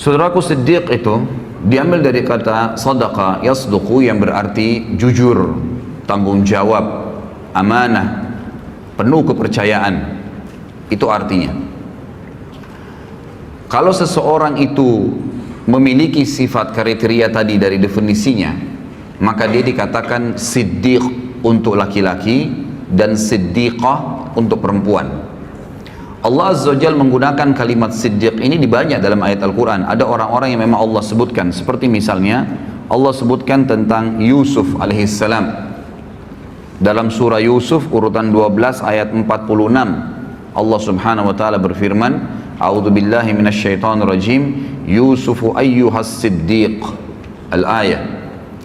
Saudaraku, siddiq itu diambil dari kata sadaqa yasduqu yang berarti jujur, tanggung jawab, amanah, penuh kepercayaan. Itu artinya. Kalau seseorang itu memiliki sifat kriteria tadi dari definisinya, maka dia dikatakan siddiq untuk laki-laki dan siddiqah untuk perempuan. Allah Azza wa Jalla menggunakan kalimat siddiq ini di banyak dalam ayat Al-Quran. Ada orang-orang yang memang Allah sebutkan, seperti misalnya Allah sebutkan tentang Yusuf alaihissalam dalam surah Yusuf urutan 12 ayat 46. Allah subhanahu wa ta'ala berfirman, A'udzu billahi minasyaitonir rajim, Yusufu ayyuhas siddiq. Al-ayah.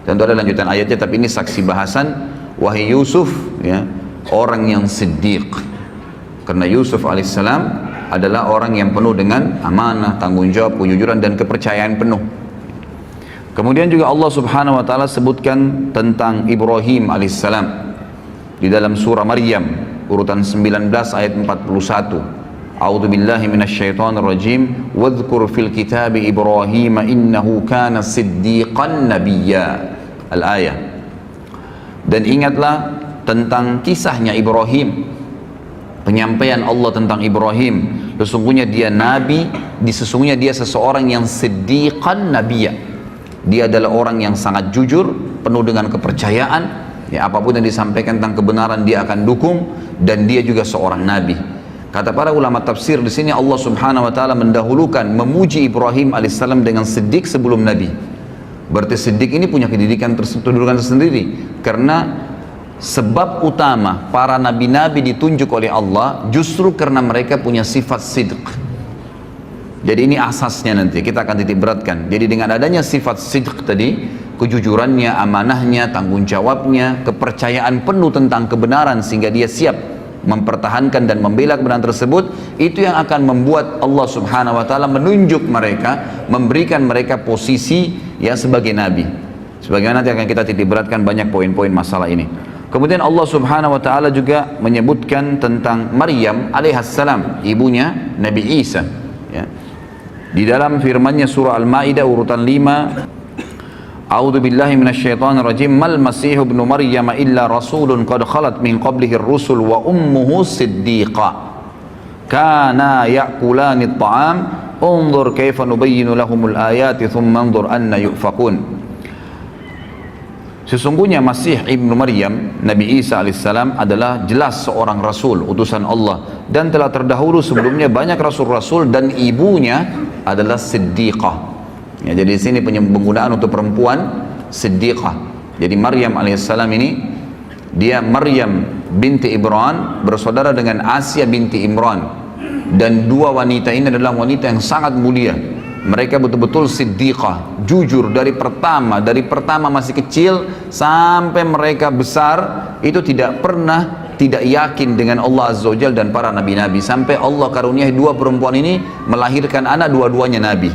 Tentu ada lanjutan ayatnya, tapi ini saksi bahasan. Wahai Yusuf, ya, orang yang siddiq. Karena Yusuf alaihissalam adalah orang yang penuh dengan amanah, tanggung jawab, kejujuran dan kepercayaan penuh. Kemudian juga Allah subhanahu wa ta'ala sebutkan tentang Ibrahim alaihissalam di dalam surah Maryam urutan 19 ayat 41. A'udzu billahi minasyaitonir rajim, wadhkur fil kitabi Ibrahim innahu kana siddiqan nabiyya. Al-ayah. Dan ingatlah tentang kisahnya Ibrahim, penyampaian Allah tentang Ibrahim, sesungguhnya dia nabi, sesungguhnya dia seseorang yang siddiqan nabiyya. Dia adalah orang yang sangat jujur, penuh dengan kepercayaan, ya, apapun yang disampaikan tentang kebenaran dia akan dukung, dan dia juga seorang nabi. Kata para ulama tafsir, di sini Allah subhanahu wa ta'ala mendahulukan memuji Ibrahim alaihissalam dengan siddiq sebelum nabi. Berarti siddiq ini punya kedudukan tersendiri, karena sebab utama para nabi-nabi ditunjuk oleh Allah justru karena mereka punya sifat sidq. Jadi ini asasnya, nanti kita akan titik beratkan. Jadi dengan adanya sifat sidq tadi, kejujurannya, amanahnya, tanggung jawabnya, kepercayaan penuh tentang kebenaran sehingga dia siap mempertahankan dan membela kebenaran tersebut, itu yang akan membuat Allah subhanahu wa ta'ala menunjuk mereka, memberikan mereka posisi ya sebagai nabi. Sebagaimana nanti akan kita titik beratkan banyak poin-poin masalah ini. Kemudian Allah subhanahu wa ta'ala juga menyebutkan tentang Maryam alaihissalam, ibunya Nabi Isa, ya. Di dalam firmannya surah Al-Ma'idah urutan 5, A'udzu billahi minasyaitonir rajim, mal masihu ibnu Maryam illa rasulun qad khalat min qablihi ar-rusul wa ummuhu siddiqa kana ya'kulani at-ta'am unzur kaifa nubayyinu lahumul ayati thumma anzur anna yufakun. Sesungguhnya Masih ibnu Maryam, Nabi Isa alaihissalam adalah jelas seorang rasul, utusan Allah, dan telah terdahulu sebelumnya banyak rasul-rasul, dan ibunya adalah siddiqah. Ya, jadi di sini penggunaan untuk perempuan siddiqah. Jadi Maryam alaihissalam ini, dia Maryam binti Imran bersaudara dengan Asia binti Imran, dan dua wanita ini adalah wanita yang sangat mulia. Mereka betul-betul siddiqah, jujur dari pertama masih kecil sampai mereka besar, itu tidak pernah tidak yakin dengan Allah Azza wa Jalla dan para nabi-nabi, sampai Allah karuniai dua perempuan ini melahirkan anak, dua-duanya nabi.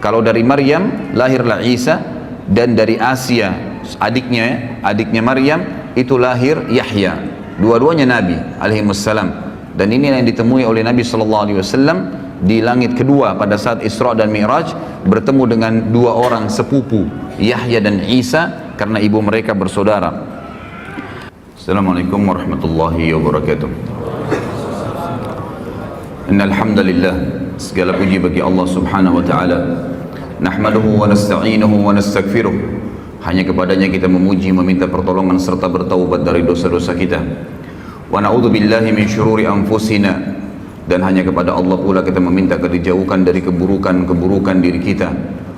Kalau dari Maryam lahirlah Isa, dan dari Asia adiknya Maryam itu lahir Yahya, dua-duanya nabi alaihimussalam. Dan ini yang ditemui oleh Nabi sallallahu alaihi wasallam di langit kedua pada saat Isra dan Mi'raj, bertemu dengan dua orang sepupu, Yahya dan Isa, karena ibu mereka bersaudara. Assalamualaikum warahmatullahi wabarakatuh. Innal hamdalillah, segala puji bagi Allah subhanahu wa ta'ala. Nahmaduhu wa nasta'inuhu wa nastaghfiruh. Hanya kepadanya kita memuji, meminta pertolongan serta bertaubat dari dosa-dosa kita. Wa na'udzu billahi min syururi anfusina, dan hanya kepada Allah pula kita meminta dijauhkan dari keburukan-keburukan diri kita.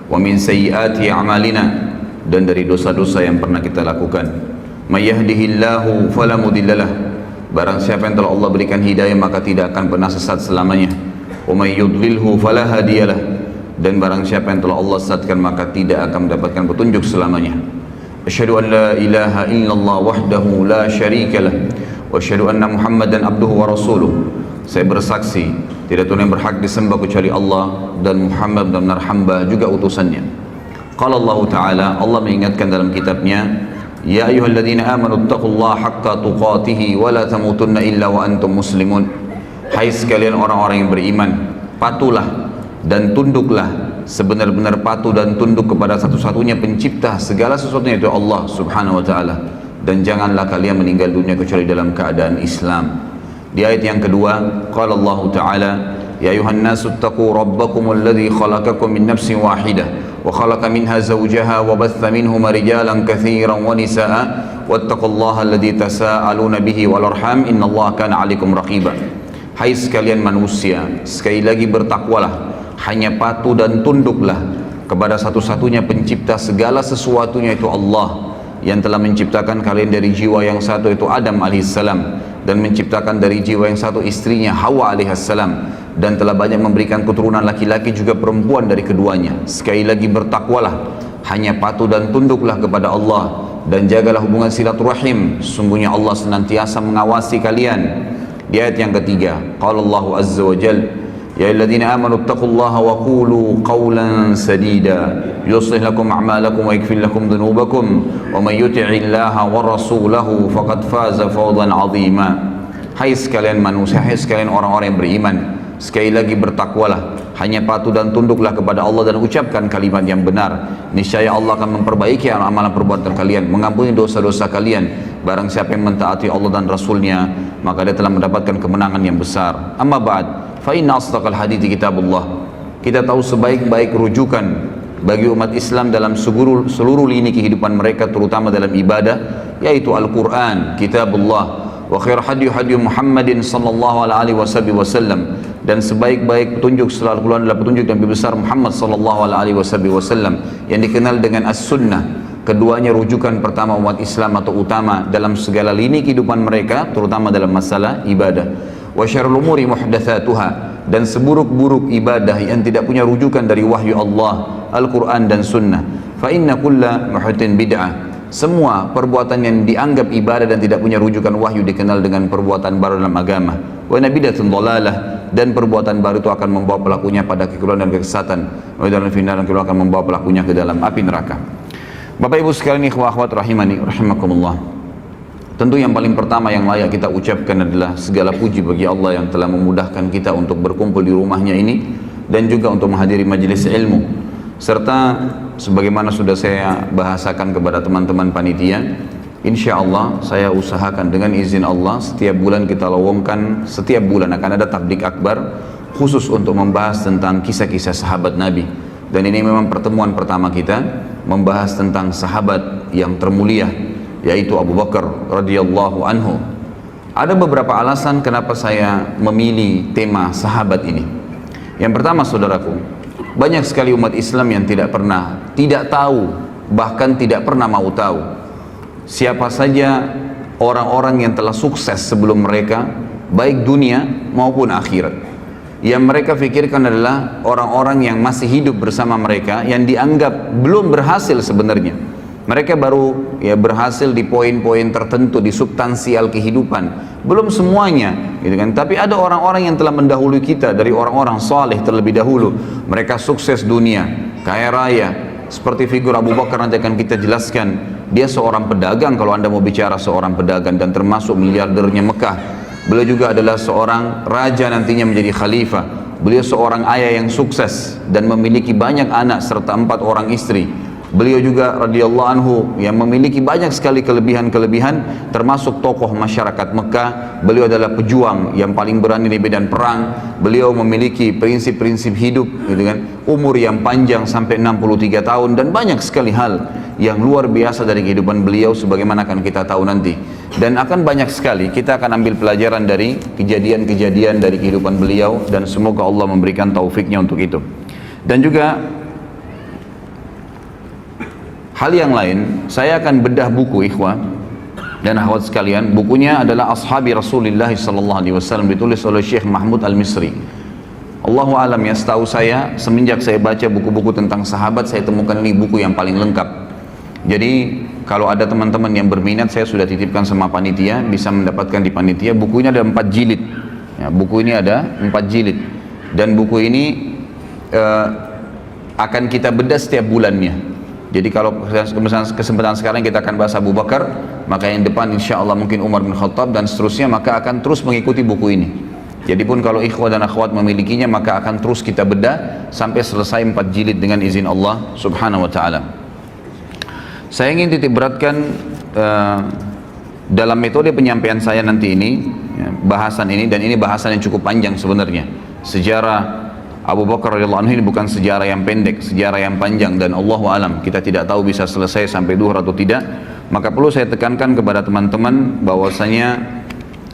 Wa min sayyiati a'malina, dan dari dosa-dosa yang pernah kita lakukan. May yahdihillahu fala mudhillalah, barang siapa yang telah Allah berikan hidayah maka tidak akan pernah sesat selamanya. Wa may yudlilhu fala hadiyalah, dan barang siapa yang telah Allah sesatkan maka tidak akan mendapatkan petunjuk selamanya. Asyhadu an la ilaha illallah wahdahu la syarikalah, wa asyhadu anna Muhammadan abduhu wa rasuluh. Saya bersaksi tidak Tuhan yang berhak disembah kecuali Allah, dan Muhammad benar-benar hamba juga utusannya. Qala Allah Ta'ala, Allah mengingatkan dalam kitabnya, Ya ayyuhalladzina amanu taqullaha haqqa tuqatihi wa la tamutunna illa wa antum muslimun. Hai sekalian orang-orang yang beriman, patuhlah dan tunduklah sebenar-benar patuh dan tunduk kepada satu-satunya pencipta segala sesuatunya, itu Allah subhanahu wa ta'ala. Dan janganlah kalian meninggal dunia kecuali dalam keadaan Islam. Di ayat yang kedua, qala Allah ta'ala, ya ayuhan nasu attaqu rabbakum alladhi khalaqakum min nafsin wahidah wa khalaqa minha zawjaha wa batha minhuma rijalan katsiran wa nisaa wattaqullaha alladhi tasaaluna bihi wal arham innallaha kana 'alaikum raqiba. Hai sekalian manusia, sekali lagi bertakwalah, hanya patuh dan tunduklah kepada satu-satunya pencipta segala sesuatunya, itu Allah, yang telah menciptakan kalian dari jiwa yang satu, itu Adam alaihissalam, dan menciptakan dari jiwa yang satu istrinya Hawa alaihissalam, dan telah banyak memberikan keturunan laki-laki juga perempuan dari keduanya. Sekali lagi bertakwalah, hanya patuh dan tunduklah kepada Allah, dan jagalah hubungan silaturahim, sesungguhnya Allah senantiasa mengawasi kalian. Di ayat yang ketiga, qala Allah azza wa jalla, ya ayyuhalladzina amanu taqullaha wa qulu qawlan sadida yuslih lakum a'malakum wa yaghfir lakum dhunubakum wa may yuti'illaha wa rasulahu faqad faza fawzan 'azima. Hai sekalian manusia, hai sekalian orang-orang yang beriman, sekali lagi bertakwalah, hanya patuh dan tunduklah kepada Allah dan ucapkan kalimat yang benar. Niscaya Allah akan memperbaiki amalan perbuatan kalian, mengampuni dosa-dosa kalian. Barang siapa yang mentaati Allah dan Rasulnya, maka dia telah mendapatkan kemenangan yang besar. Amma ba'd, fa inna asdaqal hadithi kitabullah. Kita tahu sebaik-baik rujukan bagi umat Islam dalam seluruh lini kehidupan mereka, terutama dalam ibadah, yaitu Al-Quran, kitabullah. Wa khair hadi Muhammadin sallallahu alaihi wasallam, dan sebaik-baik petunjuk setelah Al-Quran adalah petunjuk yang lebih besar Muhammad sallallahu alaihi wasallam, yang dikenal dengan As-Sunnah. Keduanya rujukan pertama umat Islam atau utama dalam segala lini kehidupan mereka, terutama dalam masalah ibadah. Wa syarrul umuri muhdatsatuha, dan seburuk-buruk ibadah yang tidak punya rujukan dari wahyu Allah, Al-Quran dan Sunnah. Fa inna kulla muhdatsin bid'ah. Semua perbuatan yang dianggap ibadah dan tidak punya rujukan wahyu dikenal dengan perbuatan baru dalam agama. Wa nabidatun dhalalah, dan perbuatan baru itu akan membawa pelakunya pada kekeliruan dan kesesatan. Wa dalam final akan membawa pelakunya ke dalam api neraka. Bapak Ibu sekalian, ikhwah akhwat rahimani rahimakumullah. Tentu yang paling pertama yang layak kita ucapkan adalah segala puji bagi Allah yang telah memudahkan kita untuk berkumpul di rumahnya ini dan juga untuk menghadiri majelis ilmu. Serta sebagaimana sudah saya bahasakan kepada teman-teman panitia, insya Allah saya usahakan dengan izin Allah setiap bulan kita lowongkan, setiap bulan akan ada tablik akbar khusus untuk membahas tentang kisah-kisah sahabat Nabi. Dan ini memang pertemuan pertama kita membahas tentang sahabat yang termulia, yaitu Abu Bakar radhiyallahu anhu. Ada beberapa alasan kenapa saya memilih tema sahabat ini. Yang pertama, saudaraku, banyak sekali umat Islam yang tidak tahu, bahkan tidak pernah mau tahu siapa saja orang-orang yang telah sukses sebelum mereka, baik dunia maupun akhirat. Yang mereka pikirkan adalah orang-orang yang masih hidup bersama mereka, yang dianggap belum berhasil sebenarnya. Mereka baru berhasil di poin-poin tertentu, di substansial kehidupan, belum semuanya, gitu kan. Tapi ada orang-orang yang telah mendahului kita dari orang-orang saleh terlebih dahulu. Mereka sukses dunia, kaya raya, seperti figur Abu Bakar nanti akan kita jelaskan. Dia seorang pedagang, kalau anda mau bicara seorang pedagang, dan termasuk miliardernya Mekah. Beliau juga adalah seorang raja nantinya menjadi khalifah. Beliau seorang ayah yang sukses dan memiliki banyak anak serta 4 orang istri. Beliau juga radhiyallahu anhu yang memiliki banyak sekali kelebihan-kelebihan, termasuk tokoh masyarakat Mekah. Beliau adalah pejuang yang paling berani di medan perang. Beliau memiliki prinsip-prinsip hidup, gitu kan, umur yang panjang sampai 63 tahun, dan banyak sekali hal yang luar biasa dari kehidupan beliau sebagaimana akan kita tahu nanti. Dan akan banyak sekali kita akan ambil pelajaran dari kejadian-kejadian dari kehidupan beliau, dan semoga Allah memberikan taufiknya untuk itu. Dan juga hal yang lain, saya akan bedah buku ikhwan dan akhwat sekalian. Bukunya adalah Ashabi Rasulullah sallallahu alaihi wasallam, ditulis oleh Syekh Mahmud Al-Misri. Allahu alam ya, setahu saya semenjak saya baca buku-buku tentang sahabat, saya temukan ini buku yang paling lengkap. Jadi kalau ada teman-teman yang berminat, saya sudah titipkan sama panitia, bisa mendapatkan di panitia. Buku ini ada 4 jilid ya, buku ini ada 4 jilid, dan buku ini akan kita bedah setiap bulannya. Jadi kalau kesempatan sekarang kita akan bahas Abu Bakar, maka yang depan insya Allah mungkin Umar bin Khattab dan seterusnya, maka akan terus mengikuti buku ini. Jadi pun kalau ikhwah dan akhwat memilikinya, maka akan terus kita bedah sampai selesai 4 jilid dengan izin Allah subhanahu wa ta'ala. Saya ingin titik beratkan dalam metode penyampaian saya nanti ini, ya, bahasan ini, dan ini bahasan yang cukup panjang sebenarnya. Sejarah Abu Bakar radhiyallahu anhu ini bukan sejarah yang pendek, sejarah yang panjang, dan Allahu alam kita tidak tahu bisa selesai sampai duhur atau tidak. Maka perlu saya tekankan kepada teman-teman bahwasanya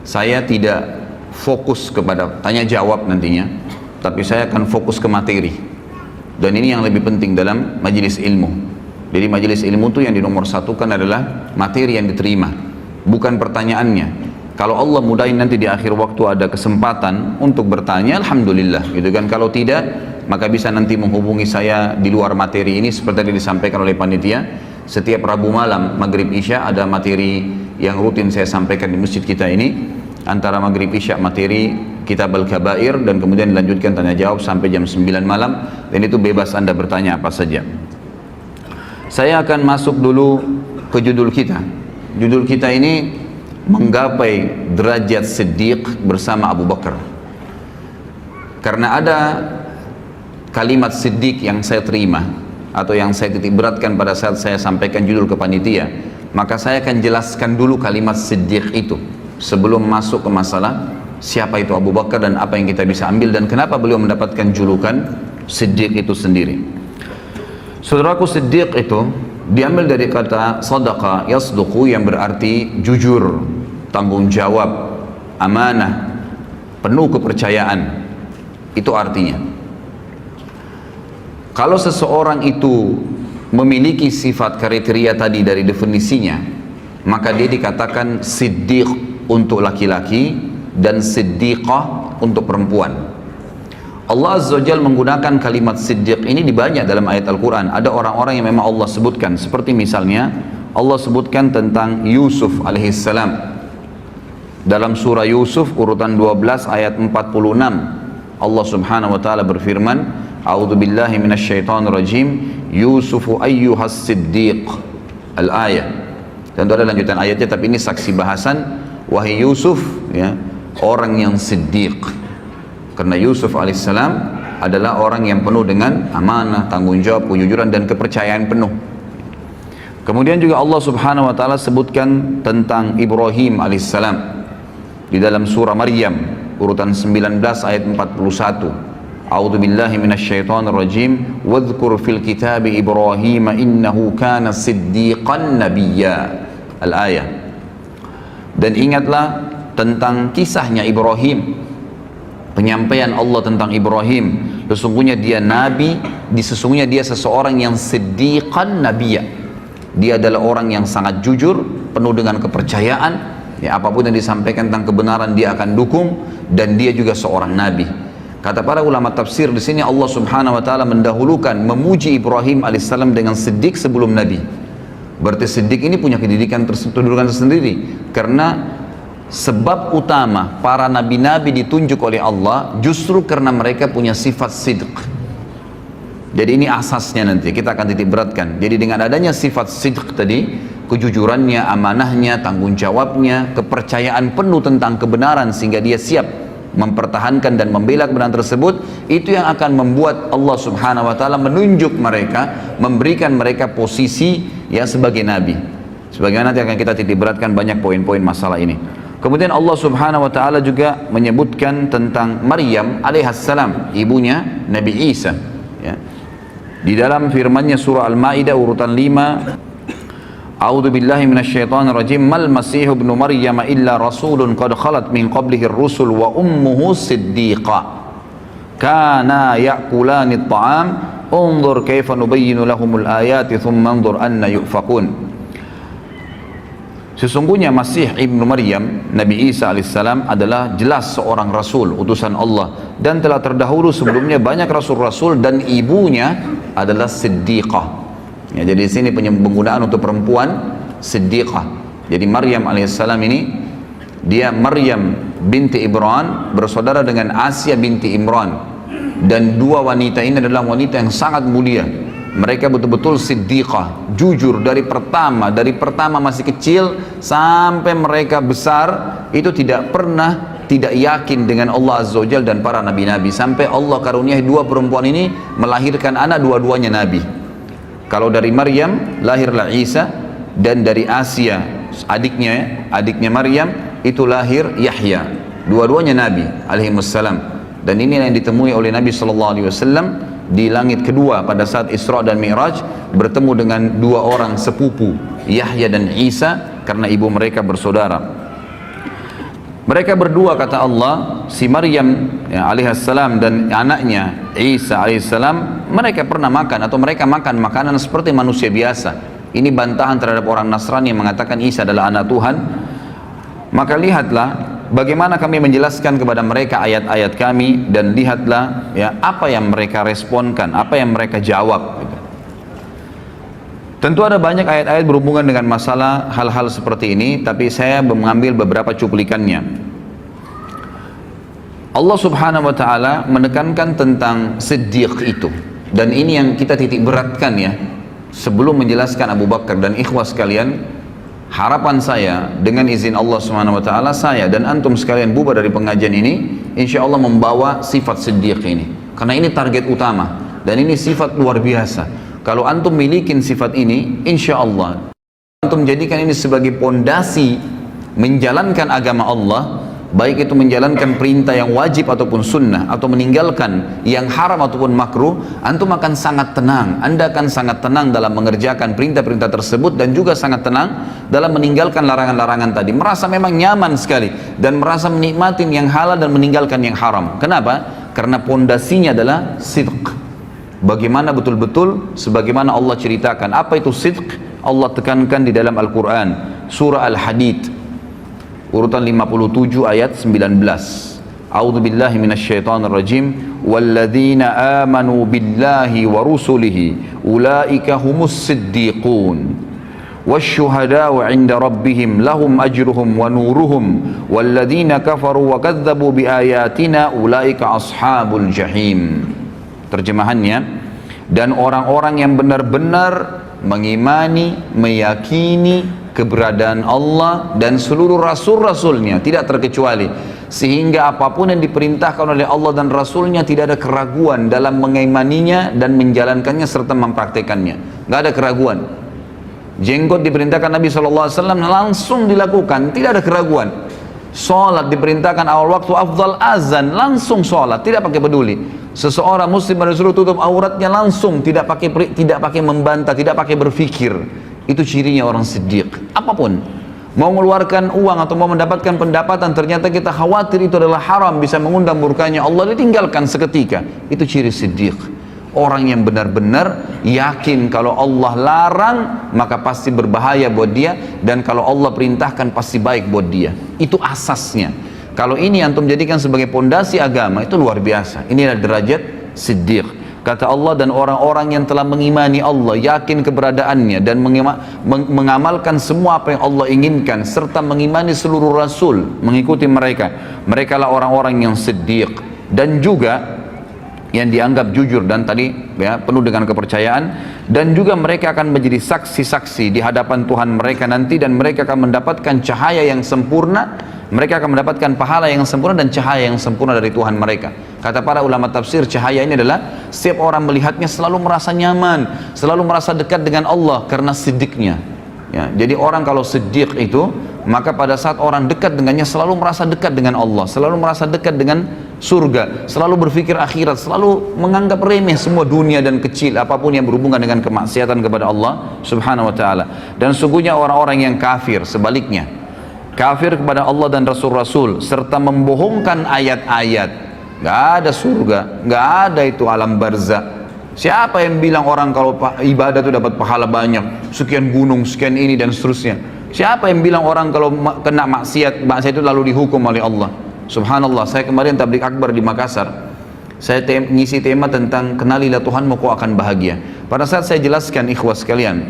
saya tidak fokus kepada tanya jawab nantinya, tapi saya akan fokus ke materi. Dan ini yang lebih penting dalam majelis ilmu. Jadi majelis ilmu itu yang dinomorsatukan adalah materi yang diterima, bukan pertanyaannya. Kalau Allah mudahin nanti di akhir waktu ada kesempatan untuk bertanya, alhamdulillah gitu kan. Kalau tidak, maka bisa nanti menghubungi saya di luar materi ini seperti yang disampaikan oleh panitia. Setiap Rabu malam maghrib isya ada materi yang rutin saya sampaikan di masjid kita ini. Antara maghrib isya materi kitab al-kabair, dan kemudian dilanjutkan tanya jawab sampai jam 9 malam, dan itu bebas Anda bertanya apa saja. Saya akan masuk dulu ke judul kita. Judul kita ini menggapai derajat siddiq bersama Abu Bakar. Karena ada kalimat siddiq yang saya terima atau yang saya titik beratkan pada saat saya sampaikan judul ke panitia, maka saya akan jelaskan dulu kalimat siddiq itu sebelum masuk ke masalah siapa itu Abu Bakar dan apa yang kita bisa ambil dan kenapa beliau mendapatkan julukan siddiq itu sendiri. Saudaraku, siddiq itu diambil dari kata sadaqa yasduqu, yang berarti jujur, tanggung jawab, amanah, penuh kepercayaan. Itu artinya. Kalau seseorang itu memiliki sifat kriteria tadi dari definisinya, maka dia dikatakan siddiq untuk laki-laki dan siddiqah untuk perempuan. Allah Azza wa Jalla menggunakan kalimat siddiq ini di banyak dalam ayat Al-Quran. Ada orang-orang yang memang Allah sebutkan, seperti misalnya Allah sebutkan tentang Yusuf alaihissalam dalam surah Yusuf urutan 12 ayat 46. Allah subhanahu wa ta'ala berfirman, a'udzu billahi minasyaitonir rajim, Yusufu ayyuhas siddiq, al-ayah. Dan itu ada lanjutan ayatnya, tapi ini saksi bahasan, wahai Yusuf, ya, orang yang siddiq. Karena Yusuf alaihissalam adalah orang yang penuh dengan amanah, tanggung jawab, kejujuran dan kepercayaan penuh. Kemudian juga Allah subhanahu wa ta'ala sebutkan tentang Ibrahim alaihissalam di dalam surah Maryam urutan 19 ayat 41. A'udzu billahi minasyaitonir rajim, wadhkur fil kitabi Ibrahim innahu kana siddiqan nabiyya, al-ayah. Dan ingatlah tentang kisahnya Ibrahim, penyampaian Allah tentang Ibrahim, sesungguhnya dia nabi, sesungguhnya dia seseorang yang siddiqan nabiyya. Dia adalah orang yang sangat jujur, penuh dengan kepercayaan, ya, apapun yang disampaikan tentang kebenaran dia akan dukung, dan dia juga seorang nabi. Kata para ulama tafsir, di sini Allah subhanahu wa ta'ala mendahulukan memuji Ibrahim alaihissalam dengan siddiq sebelum nabi. Berarti siddiq ini punya kedudukan tersendiri, karena sebab utama para nabi-nabi ditunjuk oleh Allah justru karena mereka punya sifat sidq. Jadi ini asasnya, nanti kita akan titik beratkan. Jadi dengan adanya sifat sidq tadi, kejujurannya, amanahnya, tanggung jawabnya, kepercayaan penuh tentang kebenaran sehingga dia siap mempertahankan dan membela kebenaran tersebut, itu yang akan membuat Allah subhanahu wa ta'ala menunjuk mereka, memberikan mereka posisi ya sebagai nabi. Sebagaimana nanti akan kita titik beratkan banyak poin-poin masalah ini. Kemudian Allah subhanahu wa ta'ala juga menyebutkan tentang Maryam alaihissalam, ibunya Nabi Isa, ya. Di dalam firman-Nya surah Al-Maidah urutan 5, a'udzu billahi minasyaitonir rajim, mal masih ibnu maryam illa rasulun qad khalat min qablihi ar-rusul wa ummuhu siddiqa kana ya'kulani at-ta'am unzur kaifa nubayyinu lahumul ayati thumma anzur anna yufakun. Sesungguhnya Masih ibnu Maryam, Nabi Isa alaihissalam adalah jelas seorang rasul, utusan Allah, dan telah terdahulu sebelumnya banyak rasul-rasul, dan ibunya adalah siddiqah. Ya, jadi di sini penggunaan untuk perempuan siddiqah. Jadi Maryam alaihissalam ini, dia Maryam binti Imran bersaudara dengan Asia binti Imran, dan dua wanita ini adalah wanita yang sangat mulia. Mereka betul-betul siddiqah, jujur dari pertama masih kecil sampai mereka besar, itu tidak pernah tidak yakin dengan Allah Azza wa Jalla dan para nabi-nabi, sampai Allah karuniai dua perempuan ini melahirkan anak, dua-duanya nabi. Kalau dari Maryam lahirlah Isa, dan dari Asia adiknya Maryam itu lahir Yahya, dua-duanya nabi alaihimussalam. Dan ini yang ditemui oleh Nabi SAW di langit kedua pada saat Isra dan Mi'raj, bertemu dengan dua orang sepupu, Yahya dan Isa, karena ibu mereka bersaudara. Mereka berdua, kata Allah, si Maryam ya, alaihissalam dan anaknya Isa alaihissalam, mereka pernah makan atau mereka makan makanan seperti manusia biasa. Ini bantahan terhadap orang Nasrani yang mengatakan Isa adalah anak Tuhan. Maka lihatlah bagaimana kami menjelaskan kepada mereka ayat-ayat kami, dan lihatlah ya apa yang mereka responkan, apa yang mereka jawab gitu. Tentu ada banyak ayat-ayat berhubungan dengan masalah hal-hal seperti ini, tapi saya mengambil beberapa cuplikannya. Allah Subhanahu wa taala menekankan tentang Siddiq itu, dan ini yang kita titik beratkan ya. Sebelum menjelaskan Abu Bakar dan ikhwah sekalian, harapan saya dengan izin Allah Subhanahu wa taala, saya dan antum sekalian bubar dari pengajian ini insya Allah membawa sifat Siddiq ini, karena ini target utama dan ini sifat luar biasa. Kalau antum milikin sifat ini, insya Allah antum jadikan ini sebagai pondasi menjalankan agama Allah, baik itu menjalankan perintah yang wajib ataupun sunnah, atau meninggalkan yang haram ataupun makruh, antum akan sangat tenang. Anda akan sangat tenang dalam mengerjakan perintah-perintah tersebut, dan juga sangat tenang dalam meninggalkan larangan-larangan tadi. Merasa memang nyaman sekali dan merasa menikmati yang halal dan meninggalkan yang haram. Kenapa? Karena pondasinya adalah sidq. Bagaimana betul-betul sebagaimana Allah ceritakan. Apa itu sidq? Allah tekankan di dalam Al-Quran, surah Al-Hadid urutan 57 ayat 19. A'udzu billahi minasyaitonir rajim. Walladzina amanu billahi wa rusulihi ulaika humus siddiqun wasyuhada'u 'inda rabbihim lahum ajruhum wa nuruhum walladzina kafaru wa kadzdzabu biayatina ulaika ashabul jahim. Terjemahannya, dan orang-orang yang benar-benar mengimani, meyakini keberadaan Allah dan seluruh rasul-rasulnya tidak terkecuali, sehingga apapun yang diperintahkan oleh Allah dan Rasulnya tidak ada keraguan dalam mengimaninya dan menjalankannya serta mempraktekannya. Nggak ada keraguan. Jenggot diperintahkan Nabi SAW langsung dilakukan, tidak ada keraguan. Sholat diperintahkan awal waktu, afdal azan, langsung sholat, tidak pakai peduli. Seseorang muslim pada disuruh tutup auratnya langsung, tidak pakai membantah, tidak pakai berpikir. Itu cirinya orang siddiq. Apapun, mau mengeluarkan uang atau mau mendapatkan pendapatan, ternyata kita khawatir itu adalah haram, bisa mengundang murkanya Allah, ditinggalkan seketika. Itu ciri siddiq. Orang yang benar-benar yakin kalau Allah larang maka pasti berbahaya buat dia, dan kalau Allah perintahkan pasti baik buat dia. Itu asasnya. Kalau ini antum jadikan sebagai pondasi agama, itu luar biasa. Ini adalah derajat siddiq. Kata Allah, dan orang-orang yang telah mengimani Allah, yakin keberadaannya, dan mengamalkan semua apa yang Allah inginkan, serta mengimani seluruh rasul, mengikuti mereka. Mereka lah orang-orang yang siddiq, dan juga yang dianggap jujur, dan tadi ya, penuh dengan kepercayaan, dan juga mereka akan menjadi saksi-saksi di hadapan Tuhan mereka nanti, dan mereka akan mendapatkan cahaya yang sempurna, mereka akan mendapatkan pahala yang sempurna dan cahaya yang sempurna dari Tuhan mereka. Kata para ulama tafsir, cahaya ini adalah setiap orang melihatnya selalu merasa nyaman, selalu merasa dekat dengan Allah karena siddiqnya ya. Jadi orang kalau siddiq itu, maka pada saat orang dekat dengannya selalu merasa dekat dengan Allah, selalu merasa dekat dengan surga, selalu berpikir akhirat, selalu menganggap remeh semua dunia dan kecil apapun yang berhubungan dengan kemaksiatan kepada Allah Subhanahu wa taala. Dan sungguhnya orang-orang yang kafir sebaliknya, kafir kepada Allah dan Rasul-Rasul serta membohongkan ayat-ayat, nggak ada surga, nggak ada itu alam barzah. Siapa yang bilang orang kalau ibadah itu dapat pahala banyak, sekian gunung, sekian ini dan seterusnya? Siapa yang bilang orang kalau kena maksiat itu lalu dihukum oleh Allah? Subhanallah, saya kemarin tabligh akbar di Makassar, saya ngisi tema tentang kenalilah Tuhanmu kau akan bahagia. Pada saat saya jelaskan ikhwah sekalian,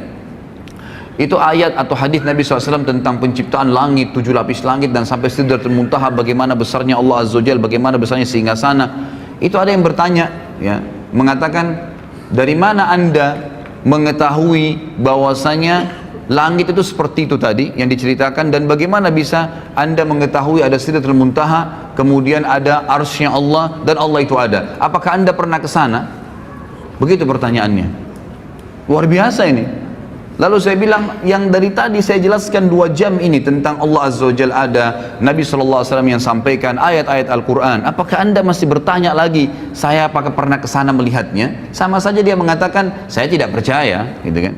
itu ayat atau hadis Nabi SAW tentang penciptaan langit, 7 lapis langit dan sampai Sidratul Muntaha, bagaimana besarnya Allah Azza wa Jalla, bagaimana besarnya singgasana. Itu ada yang bertanya ya, mengatakan, dari mana anda mengetahui bahwasanya Langit itu seperti itu tadi yang diceritakan, dan bagaimana bisa Anda mengetahui ada Sidratul Muntaha, kemudian ada arsy-Nya Allah, dan Allah itu ada. Apakah Anda pernah ke sana? Begitu pertanyaannya. Luar biasa ini. Lalu saya bilang, yang dari tadi saya jelaskan 2 jam ini tentang Allah Azza wa Jalla ada, Nabi SAW yang sampaikan ayat-ayat Al-Quran. Apakah Anda masih bertanya lagi, saya apakah pernah ke sana melihatnya? Sama saja dia mengatakan, saya tidak percaya, gitu kan?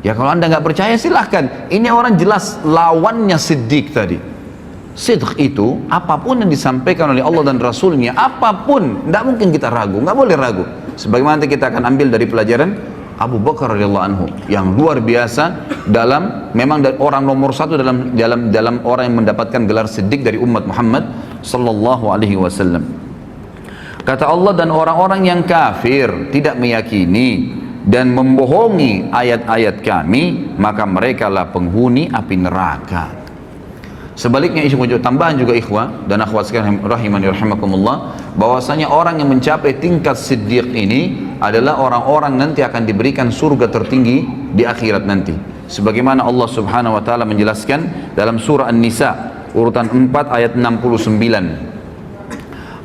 Ya kalau Anda nggak percaya silahkan. Ini orang jelas lawannya siddiq tadi. Sidq itu apapun yang disampaikan oleh Allah dan Rasulnya, apapun, tidak mungkin kita ragu, nggak boleh ragu. Sebagaimana nanti kita akan ambil dari pelajaran Abu Bakar radhiyallahu anhu yang luar biasa dalam, memang orang nomor 1 dalam orang yang mendapatkan gelar siddiq dari umat Muhammad sallallahu alaihi wasallam. Kata Allah, dan orang-orang yang kafir tidak meyakini dan membohongi ayat-ayat kami, maka mereka lah penghuni api neraka. Sebaliknya, tambahan juga ikhwah dan akhwat sekalian rahimani rahimakumullah, bahwasanya orang yang mencapai tingkat siddiq ini adalah orang-orang nanti akan diberikan surga tertinggi di akhirat nanti. Sebagaimana Allah Subhanahu wa taala menjelaskan dalam surah An-Nisa urutan 4 ayat 69.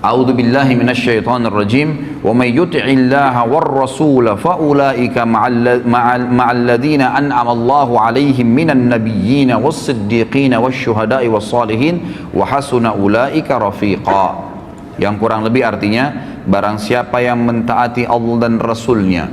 A'udzu billahi minasyaitonir rajim. Wa may yuti'illaha war rasul fa ulaika ma'al ladzina an'ama Allahu 'alaihim minan nabiyyin was siddiqin was syuhada'i was salihin wa hasuna ulaika rafiqa. Yang kurang lebih artinya, barang siapa yang mentaati Allah dan Rasulnya,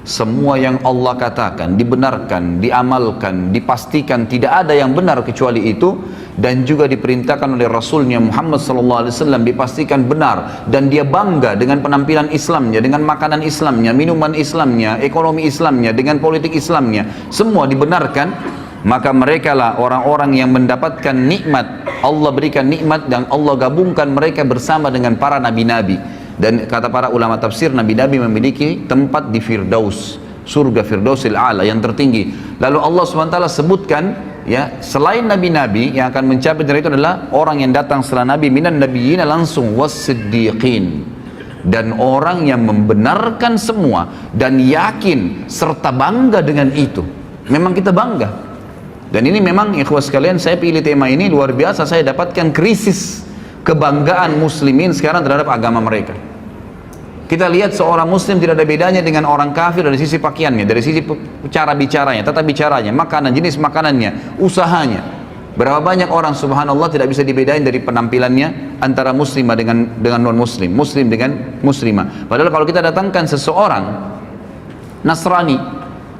semua yang Allah katakan dibenarkan, diamalkan, dipastikan tidak ada yang benar kecuali itu, dan juga diperintahkan oleh Rasulnya Muhammad SAW dipastikan benar, dan dia bangga dengan penampilan Islamnya, dengan makanan Islamnya, minuman Islamnya, ekonomi Islamnya, dengan politik Islamnya, semua dibenarkan, maka mereka lah orang-orang yang mendapatkan nikmat. Allah berikan nikmat dan Allah gabungkan mereka bersama dengan para nabi-nabi. Dan kata para ulama tafsir, nabi-nabi memiliki tempat di Firdaus, surga Firdausil A'la yang tertinggi. Lalu Allah SWT sebutkan, ya, selain nabi-nabi yang akan mencapai dari itu adalah orang yang datang setelah nabi, minan nabiyyin langsung was-siddiqin, dan orang yang membenarkan semua dan yakin serta bangga dengan itu. Memang kita bangga. Dan ini memang ikhwas sekalian, saya pilih tema ini luar biasa. Saya dapatkan krisis kebanggaan muslimin sekarang terhadap agama mereka. Kita lihat seorang muslim tidak ada bedanya dengan orang kafir dari sisi pakaiannya, dari sisi cara bicaranya, tata bicaranya, makanan, jenis makanannya, usahanya. Berapa banyak orang subhanallah tidak bisa dibedain dari penampilannya antara muslimah dengan non muslim, muslim dengan muslimah. Padahal kalau kita datangkan seseorang Nasrani,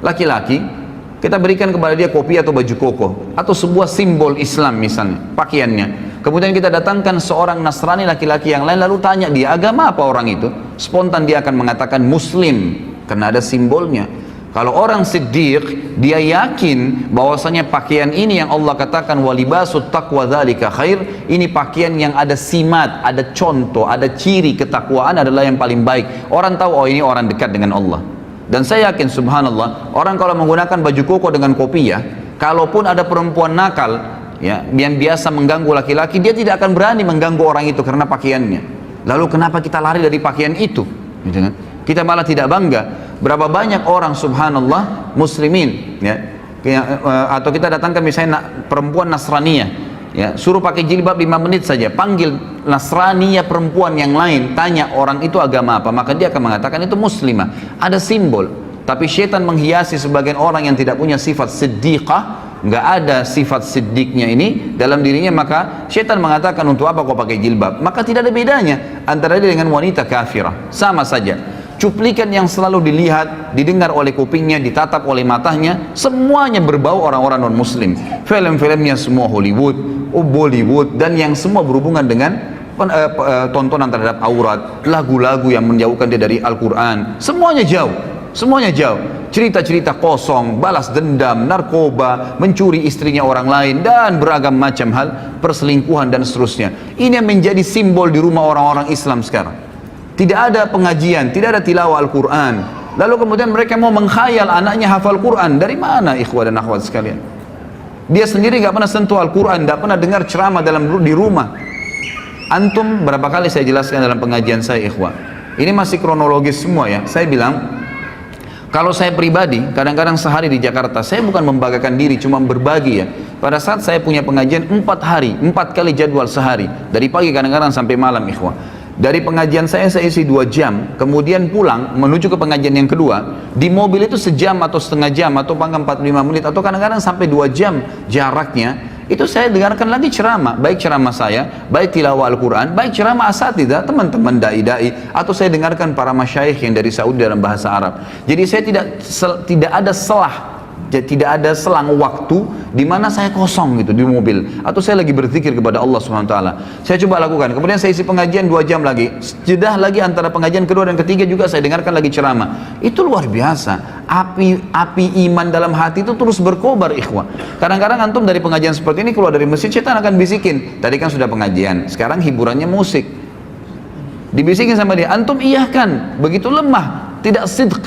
laki-laki, kita berikan kepada dia kopi atau baju koko atau sebuah simbol Islam misalnya, pakaiannya. Kemudian kita datangkan seorang Nasrani laki-laki yang lain, lalu tanya dia agama apa orang itu, spontan dia akan mengatakan Muslim karena ada simbolnya. Kalau orang siddiq, dia yakin bahwasanya pakaian ini yang Allah katakan walibasut taqwa dzalika khair, ini pakaian yang ada simat, ada contoh, ada ciri ketakwaan adalah yang paling baik. Orang tahu, oh ini orang dekat dengan Allah. Dan saya yakin subhanallah, orang kalau menggunakan baju koko dengan kopiah, kalaupun ada perempuan nakal, ya, yang biasa mengganggu laki-laki, dia tidak akan berani mengganggu orang itu karena pakaiannya. Lalu kenapa kita lari dari pakaian itu? Gitu kan? Kita malah tidak bangga. Berapa banyak orang subhanallah muslimin, ya, atau kita datangkan misalnya perempuan Nasraniyah, ya, suruh pakai jilbab 5 menit saja, panggil Nasraniyah perempuan yang lain, tanya orang itu agama apa, maka dia akan mengatakan itu muslimah, ada simbol. Tapi syaitan menghiasi sebagian orang yang tidak punya sifat siddiqah, nggak ada sifat siddiqnya ini dalam dirinya, maka syaitan mengatakan untuk apa kau pakai jilbab. Maka tidak ada bedanya antara dia dengan wanita kafirah, sama saja. Cuplikan yang selalu dilihat, didengar oleh kupingnya, ditatap oleh matanya, semuanya berbau orang-orang non-muslim. Film-filmnya semua Hollywood, Bollywood, dan yang semua berhubungan dengan tontonan terhadap aurat, lagu-lagu yang menjauhkan dia dari Al-Quran, semuanya jauh, semuanya jauh. Cerita-cerita kosong, balas dendam, narkoba, mencuri istrinya orang lain, dan beragam macam hal, perselingkuhan dan seterusnya. Ini yang menjadi simbol di rumah orang-orang Islam sekarang. Tidak ada pengajian, tidak ada tilawah Al-Quran. Lalu kemudian mereka mau mengkhayal anaknya hafal Quran. Dari mana ikhwah dan akhwat sekalian? Dia sendiri nggak pernah sentuh Al-Quran, nggak pernah dengar ceramah di rumah. Antum berapa kali saya jelaskan dalam pengajian saya ikhwah. Ini masih kronologis semua ya. Saya bilang, Kalau saya pribadi, kadang-kadang sehari di Jakarta, saya bukan membanggakan diri, cuma berbagi ya. Pada saat saya punya pengajian 4 hari, 4 kali jadwal sehari, dari pagi kadang-kadang sampai malam ikhwah. Dari pengajian saya isi 2 jam, kemudian pulang menuju ke pengajian yang kedua, di mobil itu sejam atau setengah jam, atau bahkan 45 menit, atau kadang-kadang sampai 2 jam jaraknya, itu saya dengarkan lagi ceramah, baik ceramah saya, baik tilawah Al-Quran, baik ceramah asatidzah, teman-teman dai-dai, atau saya dengarkan para masyayikh yang dari Saudi dalam bahasa Arab. Jadi saya tidak ada selah, tidak ada selang waktu di mana saya kosong gitu di mobil, atau saya lagi berzikir kepada Allah Subhanahu wa taala. Saya coba lakukan. Kemudian saya isi pengajian 2 jam lagi. Jeda lagi antara pengajian kedua dan ketiga juga saya dengarkan lagi ceramah. Itu luar biasa. Api iman dalam hati itu terus berkobar ikhwah. Kadang-kadang antum dari pengajian seperti ini keluar dari masjid, setan akan bisikin, tadi kan sudah pengajian, sekarang hiburannya musik. Dibisikin sama dia, antum iyahkan, begitu lemah, tidak sidq.